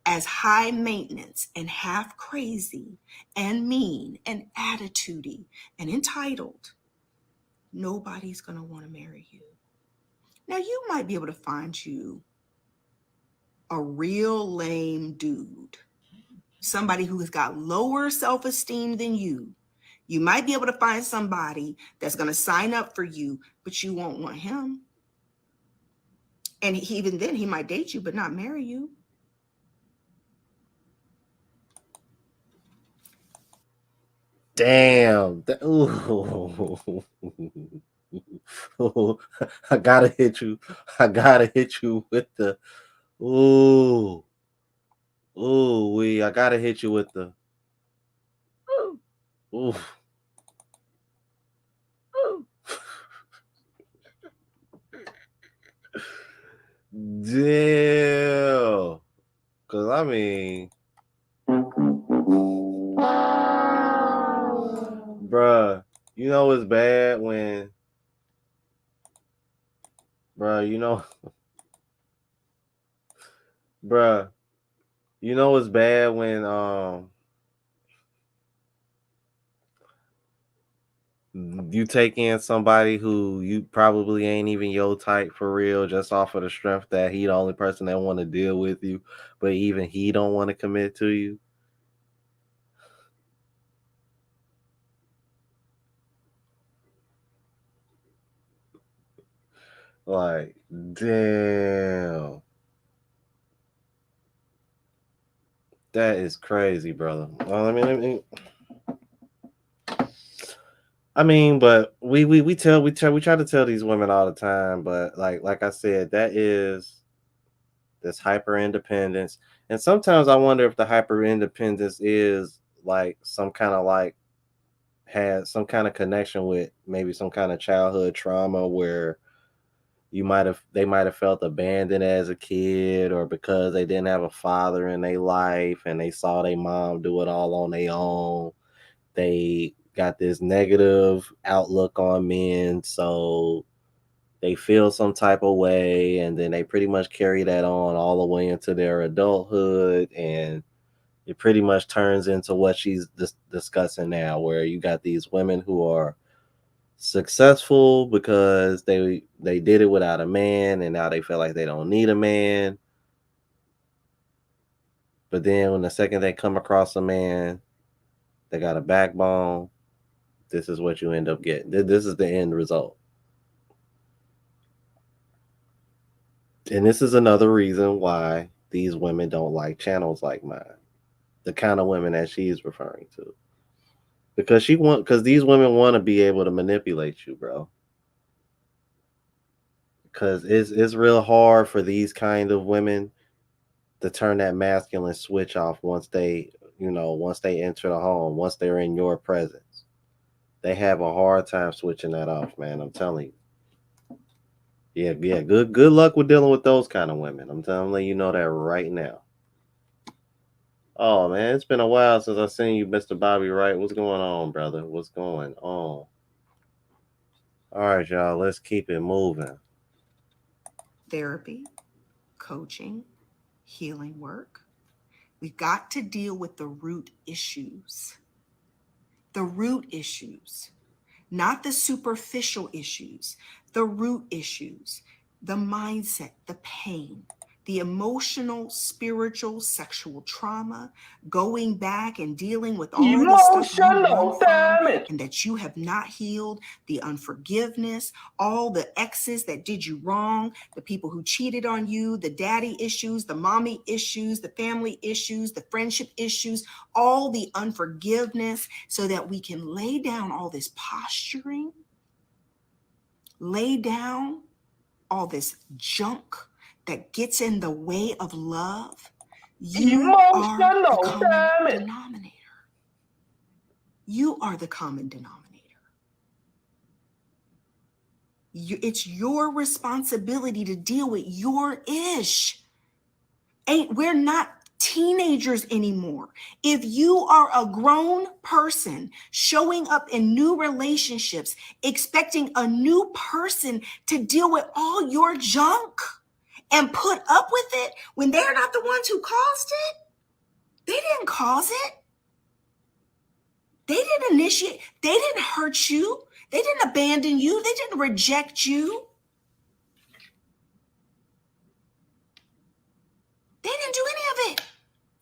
as high maintenance and half crazy and mean and attitudey and entitled, nobody's going to want to marry you. Now, you might be able to find you a real lame dude, somebody who has got lower self-esteem than you. You might be able to find somebody that's going to sign up for you, but you won't want him. And even then, he might date you, but not marry you. Damn. Ooh. Ooh. I gotta hit you. I gotta hit you with the ooh. Ooh, I gotta hit you with the ooh. Damn. Cause I mean, bruh, you know it's bad when, bruh, bruh, you know it's bad when you take in somebody who you probably ain't even your type for real, just off of the strength that he the only person that want to deal with you, but even he don't want to commit to you. Like, damn. That is crazy, brother. Well, but we try to tell these women all the time, but like I said, that is this hyper independence. And sometimes I wonder if the hyper independence is like some kind of like had some kind of connection with maybe some kind of childhood trauma where they might have felt abandoned as a kid, or because they didn't have a father in their life and they saw their mom do it all on their own. They got this negative outlook on men, so they feel some type of way, and then they pretty much carry that on all the way into their adulthood, and it pretty much turns into what she's discussing now, where you got these women who are successful because they did it without a man, and now they feel like they don't need a man. But then when the second they come across a man, they got a backbone. This is what you end up getting. This is the end result. And this is another reason why these women don't like channels like mine. The kind of women that she's referring to. Because these women want to be able to manipulate you, bro. Because it's real hard for these kind of women to turn that masculine switch off once they enter the home, once they're in your presence. They have a hard time switching that off, man. I'm telling you. Yeah. Good luck with dealing with those kind of women. I'm telling you know that right now. Oh man, it's been a while since I seen you, Mr. Bobby Wright. What's going on, brother? What's going on? All right, y'all. Let's keep it moving. Therapy, coaching, healing work. We've got to deal with the root issues. The root issues, not the superficial issues, the root issues, the mindset, the pain. the emotional, spiritual, sexual trauma, going back and dealing with all the stuff you run from and that you have not healed, the unforgiveness, all the exes that did you wrong, the people who cheated on you, the daddy issues, the mommy issues, the family issues, the friendship issues, all the unforgiveness, so that we can lay down all this posturing, lay down all this junk that gets in the way of love. You are the common denominator. You are the common denominator. It's your responsibility to deal with your ish. We're not teenagers anymore. If you are a grown person showing up in new relationships, expecting a new person to deal with all your junk and put up with it when they're not the ones who caused it, they didn't cause it. They didn't initiate. They didn't hurt you. They didn't abandon you. They didn't reject you. They didn't do any of it.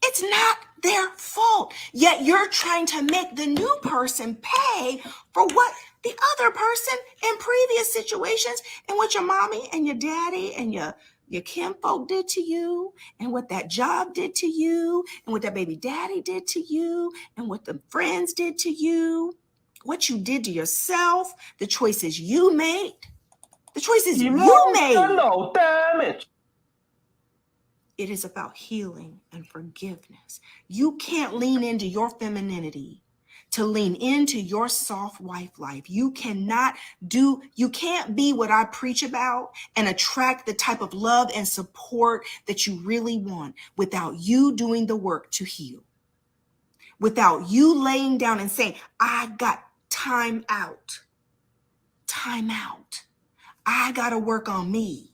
It's not their fault. Yet you're trying to make the new person pay for what the other person in previous situations and what your mommy and your daddy and your kinfolk did to you, and what that job did to you, and what that baby daddy did to you, and what the friends did to you, what you did to yourself, the choices you made, the choices you made. Emotional damage. It is about healing and forgiveness. You can't lean into your femininity to lean into your soft wife life. You can't be what I preach about and attract the type of love and support that you really want without you doing the work to heal. Without you laying down and saying, I got time out. Time out. I got to work on me.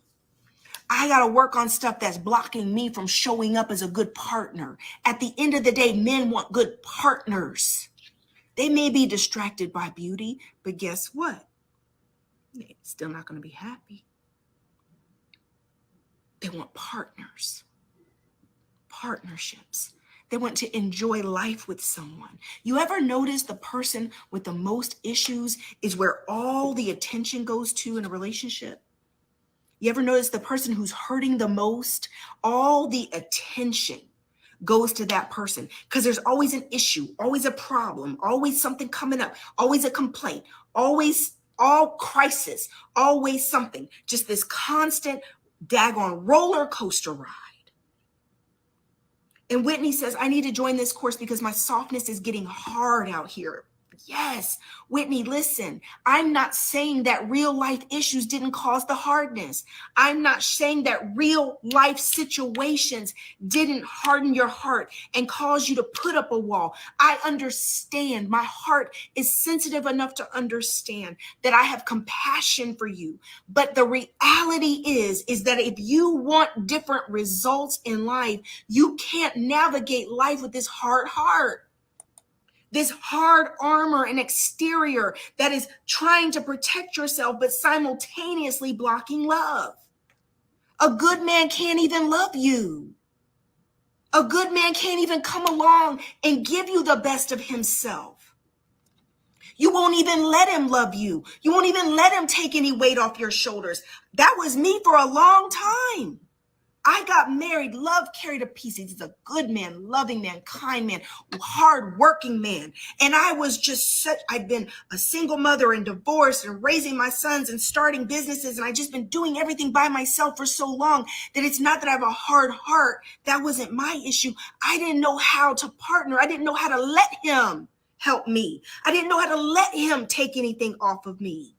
I got to work on stuff that's blocking me from showing up as a good partner. At the end of the day, men want good partners. They may be distracted by beauty, but guess what? They're still not going to be happy. They want partners, partnerships. They want to enjoy life with someone. You ever notice the person with the most issues is where all the attention goes to in a relationship? You ever notice the person who's hurting the most, all the attention goes to that person because there's always an issue, always a problem, always something coming up, always a complaint, always all crisis, always something, just this constant daggone roller coaster ride. And Whitney says, I need to join this course because my softness is getting hard out here. Yes, Whitney, listen, I'm not saying that real life issues didn't cause the hardness. I'm not saying that real life situations didn't harden your heart and cause you to put up a wall. I understand. My heart is sensitive enough to understand that I have compassion for you. But the reality is that if you want different results in life, you can't navigate life with this hard heart. This hard armor and exterior that is trying to protect yourself, but simultaneously blocking love. A good man can't even love you. A good man can't even come along and give you the best of himself. You won't even let him love you. You won't even let him take any weight off your shoulders. That was me for a long time. I got married, love carried a piece. He's a good man, loving man, kind man, hardworking man. And I was just I've been a single mother and divorced and raising my sons and starting businesses. And I just been doing everything by myself for so long that it's not that I have a hard heart. That wasn't my issue. I didn't know how to partner. I didn't know how to let him help me. I didn't know how to let him take anything off of me.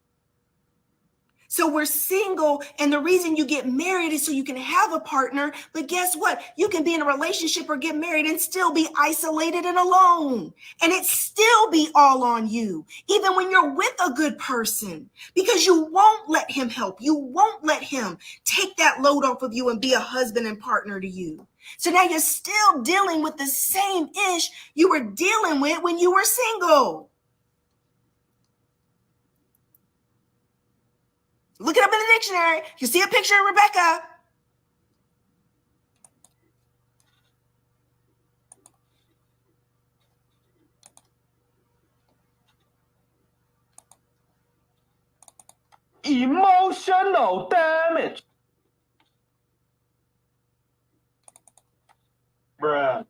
So we're single, and the reason you get married is so you can have a partner. But guess what? You can be in a relationship or get married and still be isolated and alone. And it still be all on you, even when you're with a good person, because you won't let him help. You won't let him take that load off of you and be a husband and partner to you. So now you're still dealing with the same ish you were dealing with when you were single. Look it up in the dictionary. You see a picture of Rebecca. Emotional damage. Bruh.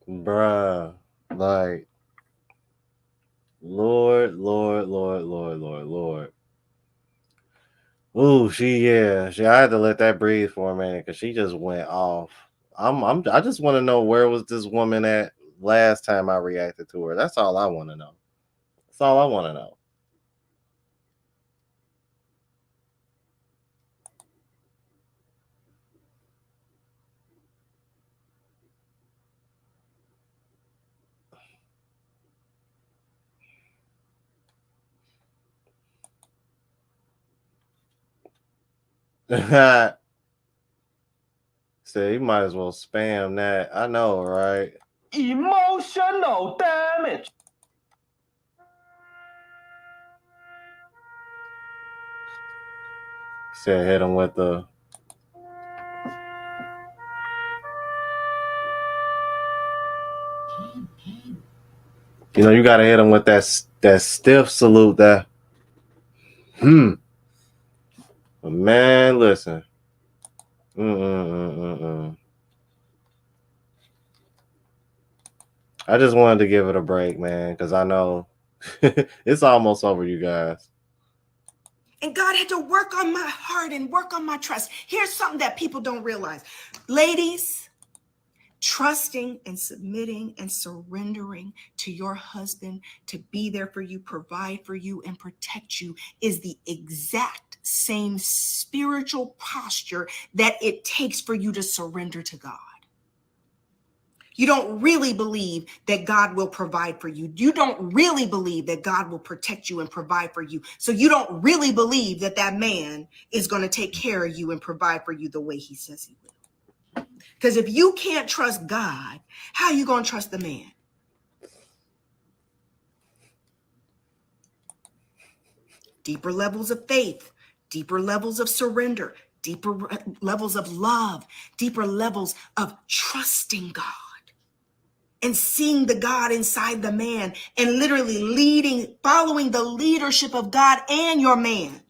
Bruh. Like, Lord, Lord, Lord, Lord, Lord, Lord. Ooh, I had to let that breathe for a minute because she just went off. I just want to know, where was this woman at last time I reacted to her? That's all I want to know. That's all I want to know. So you might as well spam that. I know, right? Emotional damage. Said hit him with the. You know, you gotta hit him with that stiff salute. That. But man, listen. Mm-mm-mm-mm-mm. I just wanted to give it a break, man, because I know it's almost over, you guys. And God had to work on my heart and work on my trust. Here's something that people don't realize. Ladies, trusting and submitting and surrendering to your husband to be there for you, provide for you, and protect you is the exact same spiritual posture that it takes for you to surrender to God. You don't really believe that God will provide for you. You don't really believe that God will protect you and provide for you. So you don't really believe that that man is going to take care of you and provide for you the way he says he will. Because if you can't trust God, how are you going to trust the man? Deeper levels of faith, deeper levels of surrender, deeper levels of love, deeper levels of trusting God. And seeing the God inside the man and literally leading, following the leadership of God and your man.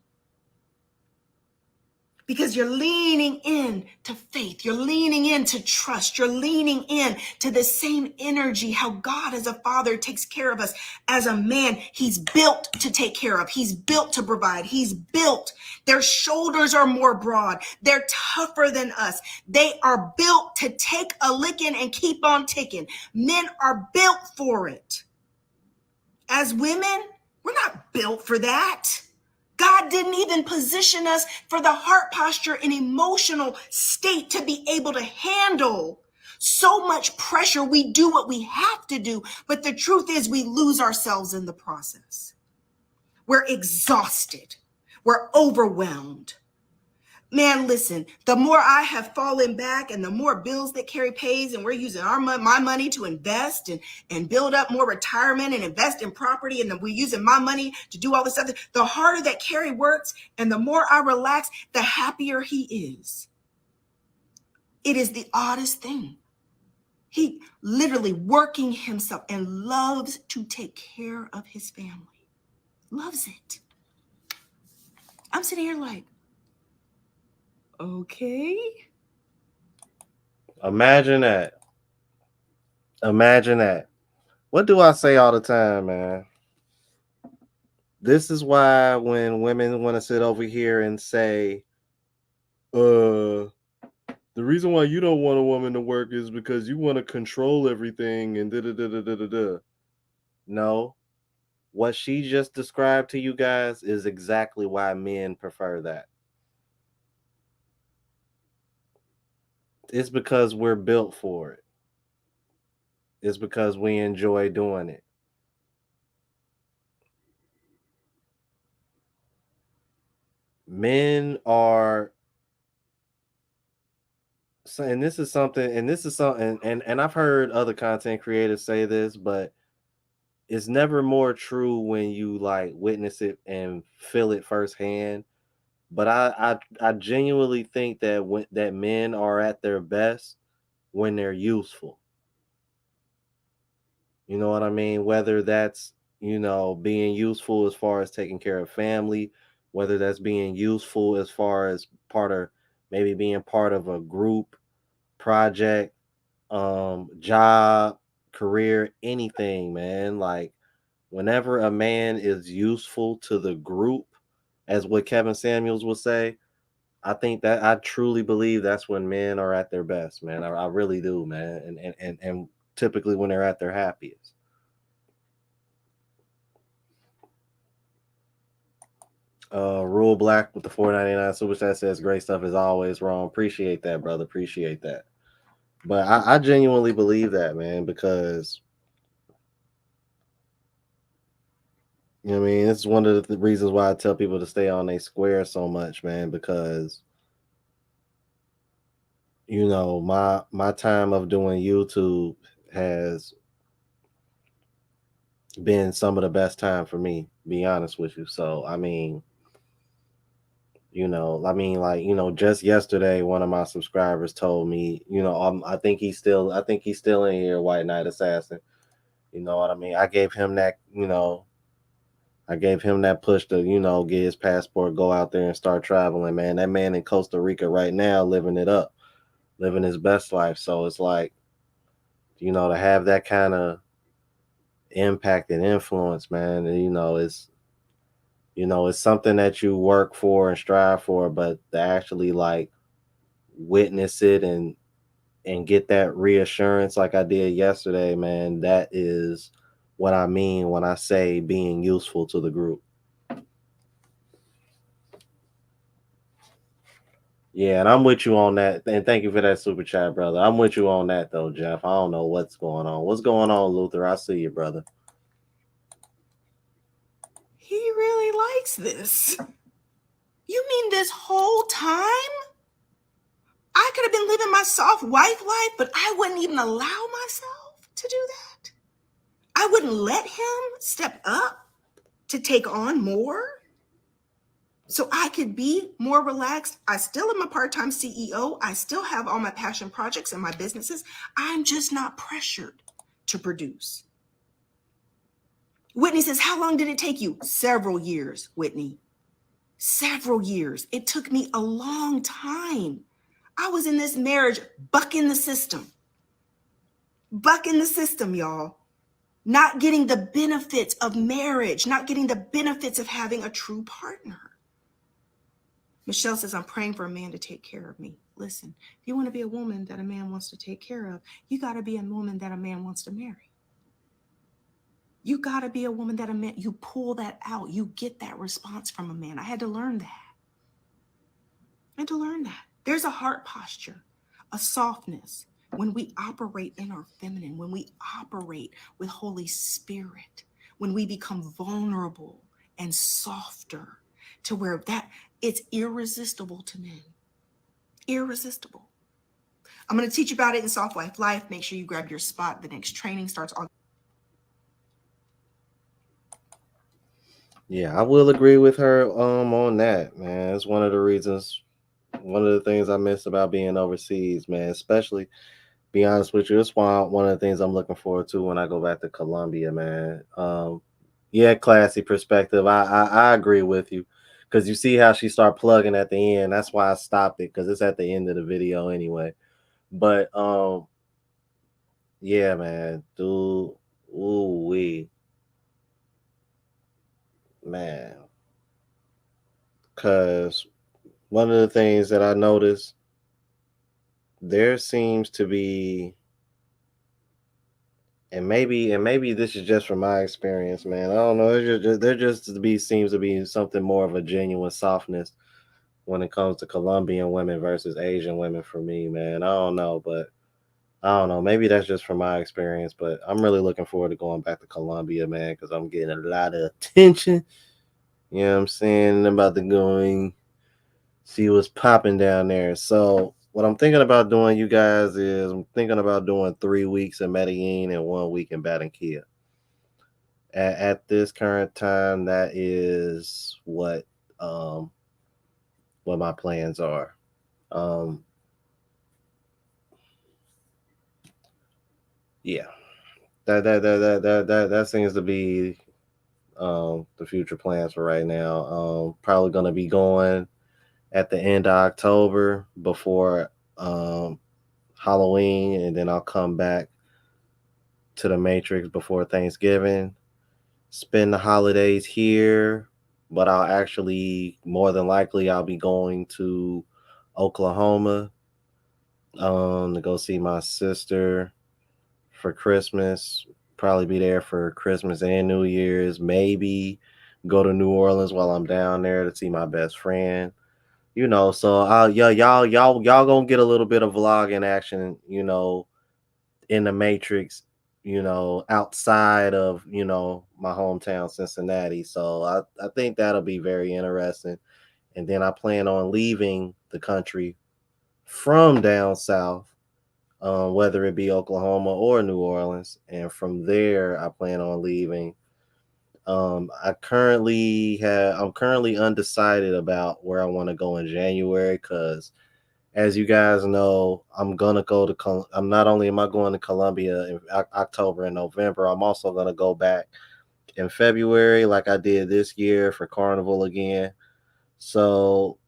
Because you're leaning in to faith. You're leaning into trust. You're leaning in to the same energy, how God as a father takes care of us. As a man, he's built to take care of. He's built to provide. He's built. Their shoulders are more broad. They're tougher than us. They are built to take a licking and keep on ticking. Men are built for it. As women, we're not built for that. God didn't even position us for the heart posture and emotional state to be able to handle so much pressure. We do what we have to do, but the truth is we lose ourselves in the process. We're exhausted. We're overwhelmed. Man, listen, the more I have fallen back and the more bills that Carrie pays, and we're using my money to invest and build up more retirement and invest in property, and then we're using my money to do all this stuff, the harder that Carrie works and the more I relax, the happier he is. It is the oddest thing. He literally working himself and loves to take care of his family. Loves it. I'm sitting here like, okay. Imagine that. Imagine that. What do I say all the time, man? This is why when women want to sit over here and say, the reason why you don't want a woman to work is because you want to control everything and da da da da da da da. No, what she just described to you guys is exactly why men prefer that. It's because we're built for it. It's because we enjoy doing it. Men are, and this is something, and I've heard other content creators say this, but it's never more true when you like witness it and feel it firsthand. But I genuinely think that when that men are at their best when they're useful. You know what I mean? Whether that's, being useful as far as taking care of family, whether that's being useful as far as maybe being part of a group project, job, career, anything, man. Like whenever a man is useful to the group, as what Kevin Samuels would say, I truly believe that's when men are at their best, man. I really do, man. And typically when they're at their happiest. Rule Black with the 4.99 super chat says great stuff is always wrong. Appreciate that, brother. Appreciate that. But I genuinely believe that, man, because I mean it's one of the reasons why I tell people to stay on a square so much, man, because my time of doing YouTube has been some of the best time for me, be honest with you. So I mean, just yesterday, one of my subscribers told me, I think he's still in here, White Knight Assassin. You know what I mean? I gave him that push to, get his passport, go out there and start traveling, man. That man in Costa Rica right now, living it up, living his best life. So it's like, to have that kind of impact and influence, man, it's something that you work for and strive for, but to actually like witness it and get that reassurance like I did yesterday, man, that is what I mean when I say being useful to the group. Yeah, and I'm with you on that. And thank you for that super chat, brother. I'm with you on that though, Jeff. I don't know what's going on. What's going on, Luther? I see you, brother. He really likes this. You mean this whole time? I could have been living my soft wife life, but I wouldn't even allow myself to do that. I wouldn't let him step up to take on more so I could be more relaxed. I still am a part-time CEO. I still have all my passion projects and my businesses. I'm just not pressured to produce. Whitney says, how long did it take you? Several years, Whitney. Several years. It took me a long time. I was in this marriage bucking the system. Bucking the system, y'all. Not getting the benefits of marriage, not getting the benefits of having a true partner. Michelle says, I'm praying for a man to take care of me. Listen, if you want to be a woman that a man wants to take care of, you got to be a woman that a man wants to marry. You got to be a woman that a man, you pull that out. You get that response from a man. I had to learn that. There's a heart posture, a softness when we operate in our feminine, when we operate with Holy Spirit, when we become vulnerable and softer to where that it's irresistible to men. Irresistible. I'm going to teach you about it in Soft Wife Life. Make sure you grab your spot. The next training starts on. Yeah, I will agree with her on that, man. It's one of the things I miss about being overseas, man. Especially, be honest with you, it's one of the things I'm looking forward to when I go back to Colombia, man. Yeah, classy perspective. I agree with you because you see how she start plugging at the end. That's why I stopped it because it's at the end of the video anyway. But yeah, man, dude, ooh wee, man. Because one of the things that I noticed, there seems to be, and maybe this is just from my experience, man. I don't know. There seems to be something more of a genuine softness when it comes to Colombian women versus Asian women for me, man. I don't know, but I don't know. Maybe that's just from my experience, but I'm really looking forward to going back to Colombia, man, because I'm getting a lot of attention. You know what I'm saying? I'm about to go and see what's popping down there. So what I'm thinking about doing, you guys, is I'm thinking about doing 3 weeks in Medellin and 1 week in Barranquilla. At this current time, that is what my plans are. Um, yeah. that seems to be the future plans for right now. Probably gonna be going at the end of October before um Halloween, and then I'll come back to the Matrix before Thanksgiving. Spend the holidays here, but I'll actually more than likely I'll be going to Oklahoma to go see my sister for Christmas. Probably be there for Christmas and New Year's. Maybe go to New Orleans while I'm down there to see my best friend. So yeah, y'all gonna get a little bit of vlogging action, in the Matrix, outside of, my hometown Cincinnati. So I think that'll be very interesting. And then I plan on leaving the country from down south, whether it be Oklahoma or New Orleans. And from there, I plan on leaving. I'm currently undecided about where I want to go in January because, as you guys know, I'm not only am I going to Colombia in October and November, I'm also gonna go back in February, like I did this year for Carnival again. So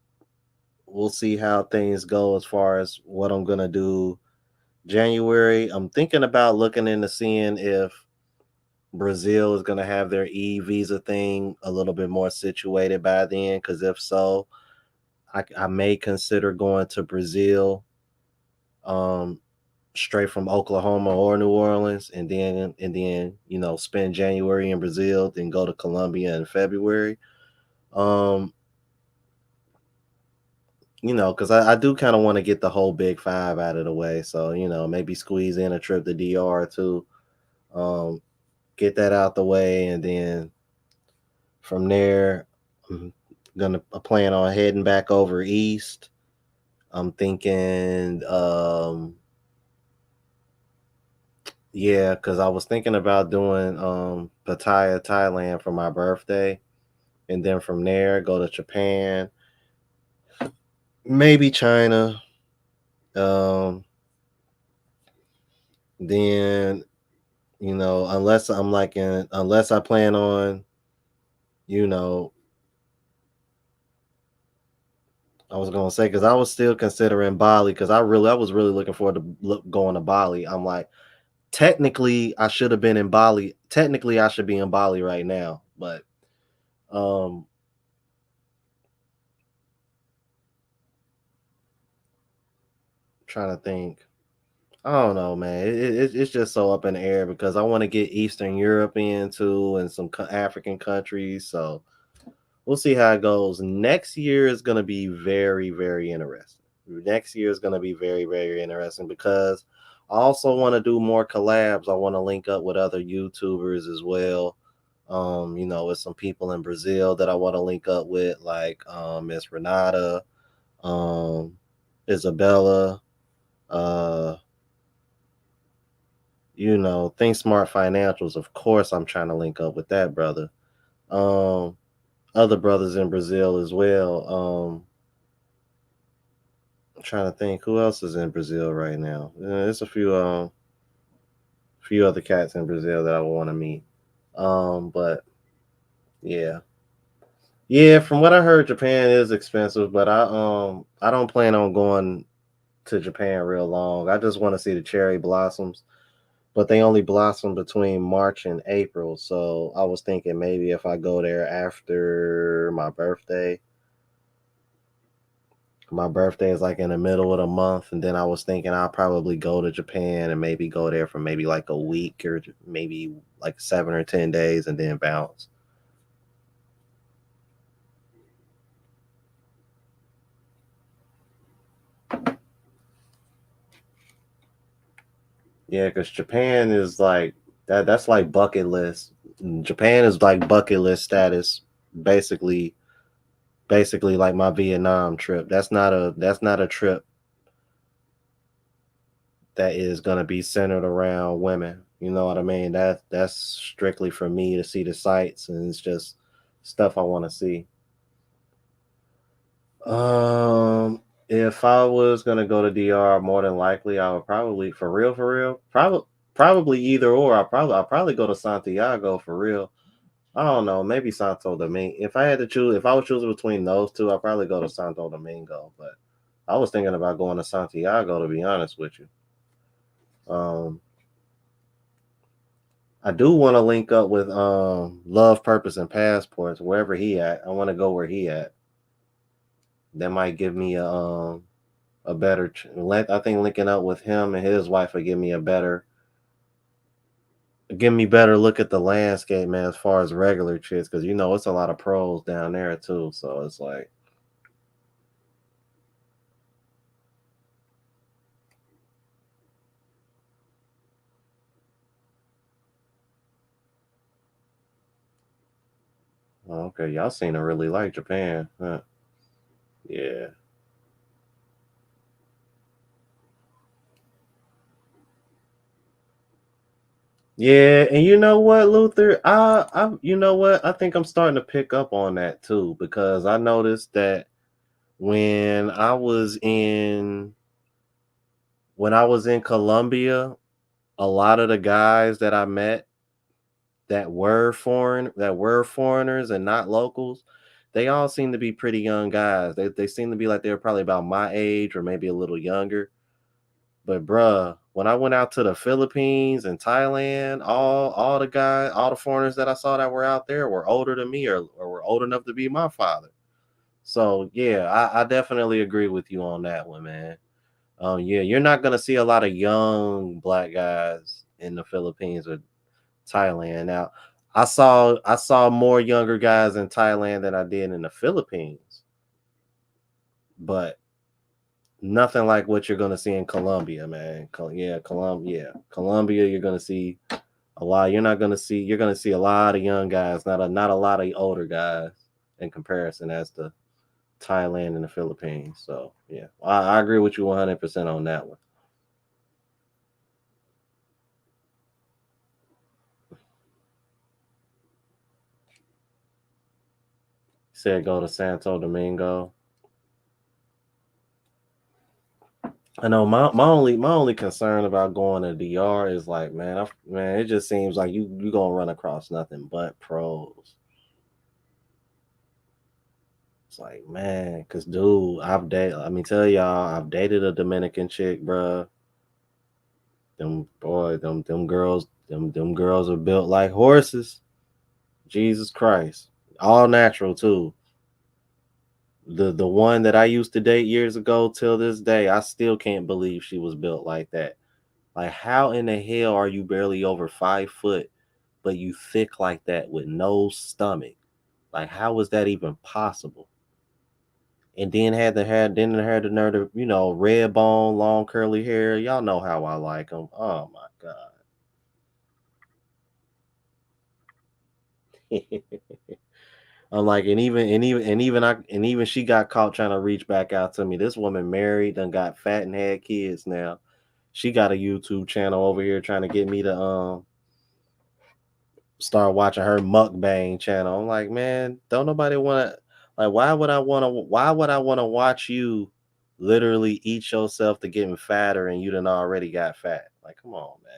we'll see how things go as far as what I'm gonna do January. I'm thinking about looking into seeing if Brazil is gonna have their visa thing a little bit more situated by then. Because if so, I may consider going to Brazil. Um, Straight from Oklahoma or New Orleans, and then spend January in Brazil, then go to Colombia in February. Um, because I do kind of want to get the whole Big Five out of the way. So maybe squeeze in a trip to DR too. Um, get that out the way, and then from there, I'm gonna plan on heading back over east. I'm thinking, yeah, because I was thinking about doing Pattaya, Thailand for my birthday, and then from there go to Japan, maybe China. Um, then unless I plan on, you know, I was gonna say because I was still considering Bali because I was really looking forward to going to Bali. I'm like, technically I should have been in Bali. Technically I should be in Bali right now, but um, trying to think. I don't know, man. It's just so up in the air because I want to get Eastern Europe in too and some African countries. So we'll see how it goes. Next year is going to be very, very interesting. Next year is going to be very, very interesting because I also want to do more collabs. I want to link up with other YouTubers as well. With some people in Brazil that I want to link up with, like Miss Renata, um, Isabella, uh, Think Smart Financials. Of course, I'm trying to link up with that brother. Um, Other brothers in Brazil as well. I'm trying to think who else is in Brazil right now. There's a few other cats in Brazil that I want to meet. But yeah, yeah. From what I heard, Japan is expensive, but I don't plan on going to Japan real long. I just want to see the cherry blossoms, but they only blossom between March and April. So I was thinking maybe if I go there after my birthday is like in the middle of the month, and then I was thinking I'll probably go to Japan and maybe go there for maybe like a week or maybe like 7 or 10 days and then bounce. Yeah, because Japan is like that's like bucket list. Japan is like bucket list status, basically basically like my Vietnam trip. That's not a trip that is gonna be centered around women. You know what I mean? That's strictly for me to see the sights, and it's just stuff I want to see. If I was gonna go to DR, more than likely I would probably, for real, probably probably either or. I'll probably go to Santiago for real. I don't know, maybe Santo Domingo. If I had to choose, if I was choosing between those two, I'd probably go to Santo Domingo. But I was thinking about going to Santiago, to be honest with you. Um, I do want to link up with Love, Purpose, and Passports wherever he at. I want to go where he at. That might give me a better. I think linking up with him and his wife will give me better look at the landscape, man. As far as regular chicks, because you know it's a lot of pros down there too. So it's like. Oh, okay, y'all seem to really like Japan, huh? Yeah. Yeah, and you know what, Luther? You know what? I think I'm starting to pick up on that too because I noticed that when I was in Colombia, a lot of the guys that I met that were foreigners and not locals, they all seem to be pretty young guys. They seem to be like they were probably about my age or maybe a little younger. But bruh, when I went out to the Philippines and Thailand, all the foreigners that I saw that were out there were older than me or were old enough to be my father. So yeah, I definitely agree with you on that one, man. Yeah, you're not gonna see a lot of young black guys in the Philippines or Thailand. Now, I saw more younger guys in Thailand than I did in the Philippines, but nothing like what you're gonna see in Colombia, man. Colombia, you're gonna see a lot. You're gonna see a lot of young guys, not a lot of older guys in comparison as to Thailand and the Philippines. So yeah, I agree with you 100% on that one. Said go to Santo Domingo. I know my only concern about going to DR is like, man, it just seems like you gonna run across nothing but pros. It's like, man, cause dude, Let me tell y'all, I've dated a Dominican chick, bruh. Them girls are built like horses. Jesus Christ, all natural too. The one that I used to date years ago till this day, I still can't believe she was built like that. Like, how in the hell are you barely over 5 foot, but you thick like that with no stomach? Like, how is that even possible? And then had the nerve to, red bone, long curly hair. Y'all know how I like them. Oh my god. I'm like, and even she got caught trying to reach back out to me. This woman married, done got fat and had kids now. She got a YouTube channel over here trying to get me to start watching her mukbang channel. I'm like, man, don't nobody want to. Like, why would I want to watch you literally eat yourself to getting fatter and you done already got fat? Like, come on, man.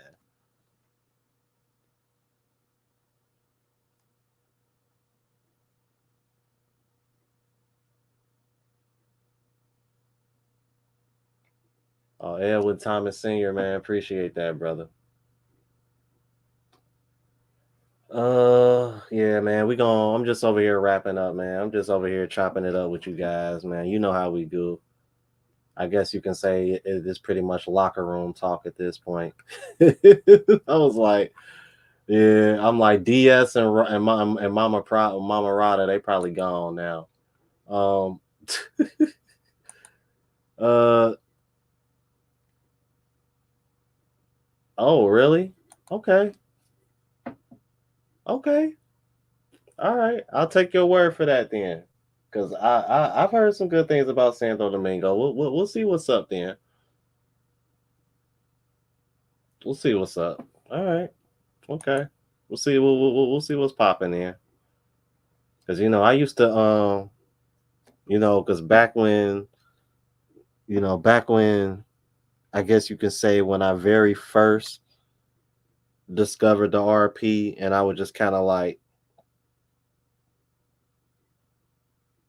Oh, Edwin Thomas Sr., man, appreciate that, brother. Yeah, man, I'm just over here wrapping up, man. I'm just over here chopping it up with you guys, man. You know how we do. I guess you can say it is pretty much locker room talk at this point. I was like, yeah, I'm like DS and Mama Rada, they probably gone now. Um, uh, oh really? Okay, okay, all right. I'll take your word for that then, because I've heard some good things about Santo Domingo. We'll see what's up then. We'll see what's up. All right, okay. We'll see what's popping there. Because I used to because back when I guess you could say when I very first discovered the RP, and I would just kind of like,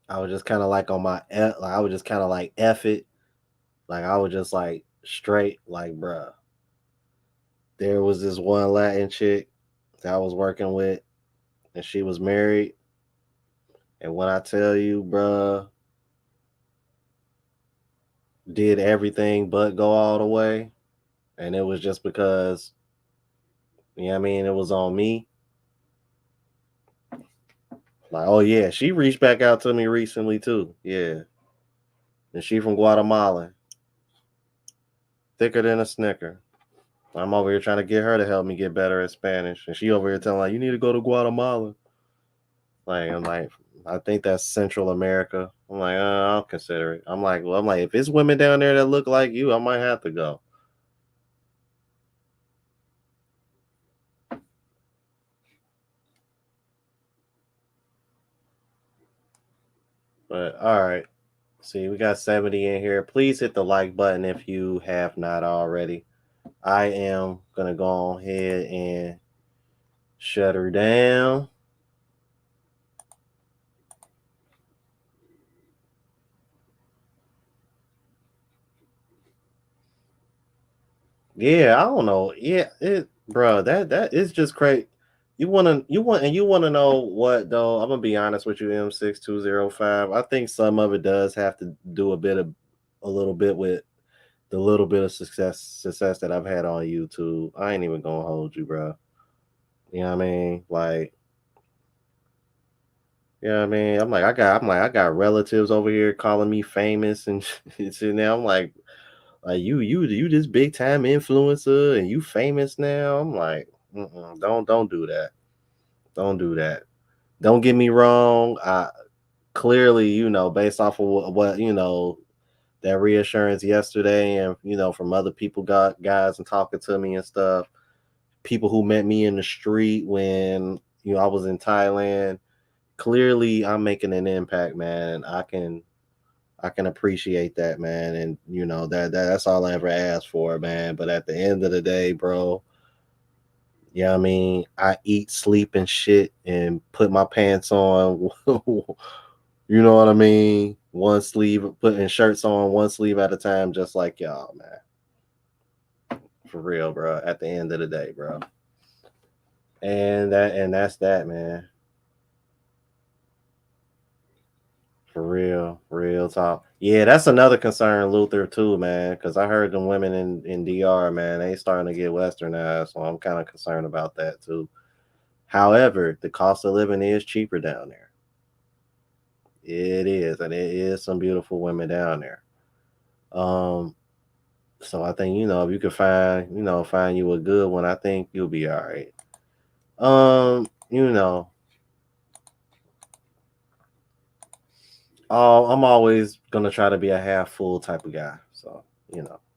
I was just kind of like on my, like, I would just kind of like F it. Like, I would just like straight, like, bruh, there was this one Latin chick that I was working with, and she was married. And when I tell you, bruh, did everything but go all the way. And it was just because, you know what I mean, it was on me. Like, oh yeah, she reached back out to me recently too. Yeah. And she from Guatemala. Thicker than a snicker. I'm over here trying to get her to help me get better at Spanish. And she over here telling like, you need to go to Guatemala. Like, I'm like, I think that's Central America. I'm like, I'll consider it. I'm like, if it's women down there that look like you, I might have to go. But all right. See, we got 70 in here. Please hit the like button if you have not already. I am gonna go ahead and shut her down. Yeah, I don't know. Yeah, bro, that is just crazy. You wanna know what though? I'm gonna be honest with you, M6205. I think some of it does have to do a little bit with the little bit of success that I've had on YouTube. I ain't even gonna hold you, bro. You know what I mean? Like, you know what I mean? I got relatives over here calling me famous and shit now. I'm like you this big time influencer and you famous now. I'm like, don't do that. Don't do that. Don't get me wrong. I clearly, based off of what that reassurance yesterday, and from other people got guys and talking to me and stuff. People who met me in the street when I was in Thailand. Clearly, I'm making an impact, man. I can appreciate that, man, and that's all I ever asked for, man. But at the end of the day, bro, I mean, I eat, sleep, and shit, and put my pants on. You know what I mean? One sleeve, putting shirts on one sleeve at a time, just like y'all, man. For real, bro. At the end of the day, bro. And that's that, man. For real talk. Yeah, that's another concern, Luther, too, man. Because I heard them women in DR, man, they starting to get westernized, so I'm kind of concerned about that too. However, the cost of living is cheaper down there. It is, and it is some beautiful women down there. Um, so I think if you could find you a good one, I think you'll be all right. You know, I'm always gonna try to be a half full type of guy. So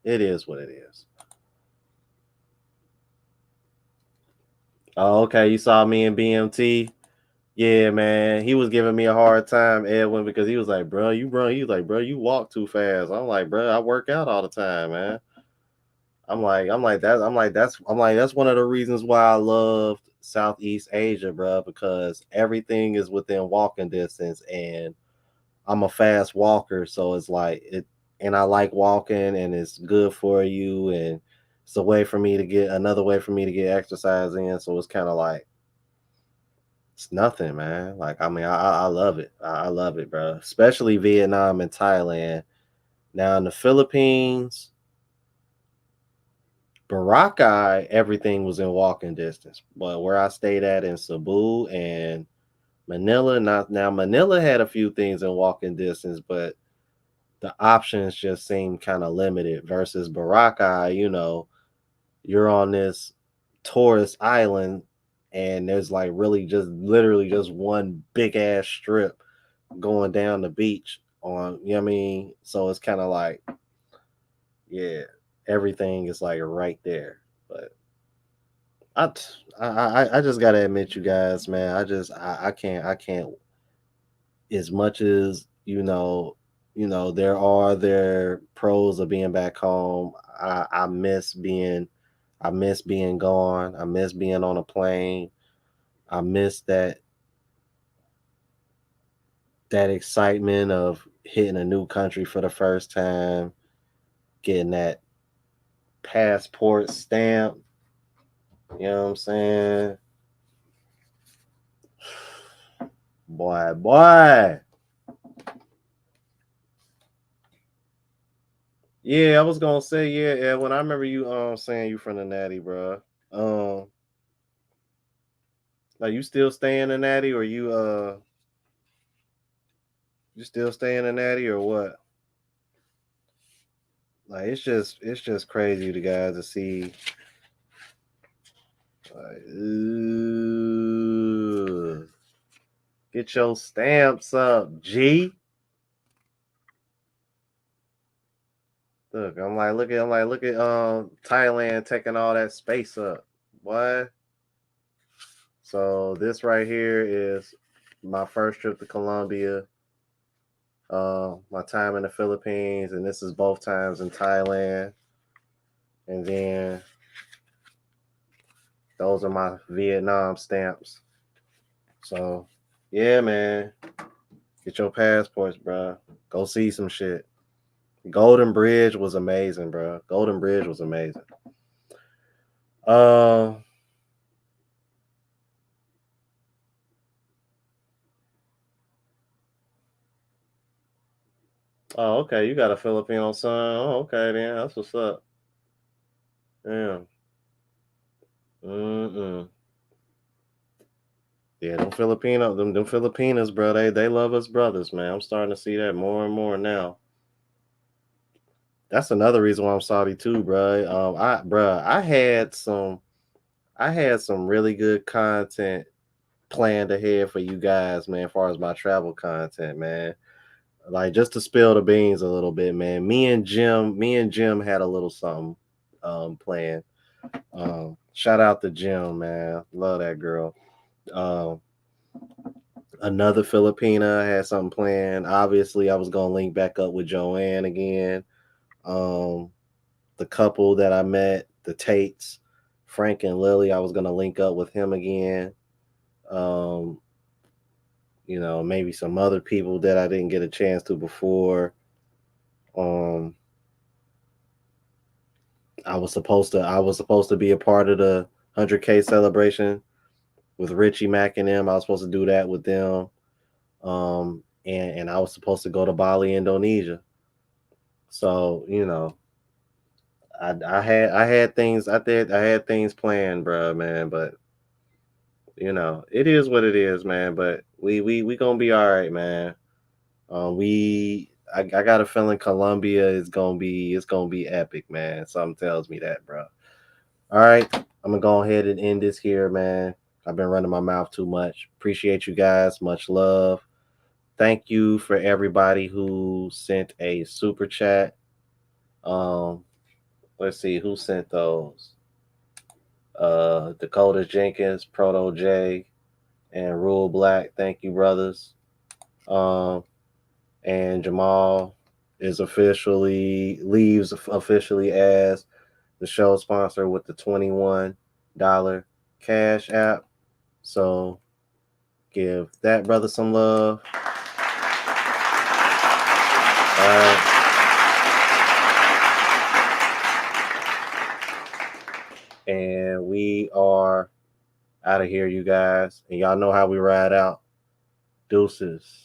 it is what it is. Oh, okay. You saw me in BMT. Yeah, man. He was giving me a hard time, Edwin, because he was like, bro, you run. He was like, bro, you walk too fast. I'm like, bro, I work out all the time, man. That's one of the reasons why I loved Southeast Asia, bro, because everything is within walking distance, and I'm a fast walker, so it's like it, and I like walking, and it's good for you, and it's a way for me to get another way for me to get exercise in. So it's kind of like it's nothing, man. Like I mean, I love it. I love it, bro. Especially Vietnam and Thailand. Now in the Philippines, Boracay, everything was in walking distance. But where I stayed at in Cebu and Manila, not now Manila had a few things in walking distance, but the options just seemed kind of limited versus Boracay, you're on this tourist island and there's like really just literally just one big ass strip going down the beach on, you know what I mean? So it's kind of like, yeah, everything is like right there. But I, I just gotta admit, you guys, man. I can't. As much as there are their pros of being back home. I miss being I miss being gone. I miss being on a plane. I miss that excitement of hitting a new country for the first time, getting that passport stamp. You know what I'm saying? Boy. Yeah, I was gonna say, yeah, when I remember you saying you from the Natty, bro. Are you still staying in Natty, or you still staying in Natty, or what? Like it's just crazy to guys to see. Like, get your stamps up, G. Look at Thailand taking all that space up. What? So this right here is my first trip to Colombia. My time in the Philippines, and this is both times in Thailand. And then those are my Vietnam stamps. So yeah, man. Get your passports, bro. Go see some shit. Golden Bridge was amazing, bro. Golden Bridge was amazing. Oh, okay. You got a Filipino son. Oh, okay, then. That's what's up. Yeah. Yeah, them Filipinas, bro. They love us brothers, man. I'm starting to see that more and more now. That's another reason why I'm salty too, bro. I had some really good content planned ahead for you guys, man, as far as my travel content, man. Like, just to spill the beans a little bit, man. Me and Jim had a little something planned. Shout out to Jim, man. Love that girl. Another Filipina had something planned. Obviously, I was gonna link back up with Joanne again. The couple that I met, the Tates, Frank and Lily, I was gonna link up with him again. You know, maybe some other people that I didn't get a chance to before. I was supposed to be a part of the 100K celebration with Richie Mack and them. I was supposed to do that with them. And I was supposed to go to Bali, Indonesia. So, you know, I had things planned, bro, man, but you know, it is what it is, man. But we gonna be all right, man. I got a feeling Colombia is gonna be epic, man. Something tells me that, bro. All right, I'm gonna go ahead and end this here, man. I've been running my mouth too much. Appreciate you guys. Much love. Thank you for everybody who sent a super chat. Let's see who sent those. Dakota Jenkins, Proto J, and Rule Black. Thank you, brothers. And Jamal leaves officially as the show sponsor with the $21 Cash App. So give that brother some love. All right. And we are out of here, you guys. And y'all know how we ride out. Deuces.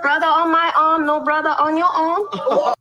Brother on my arm, no brother on your arm.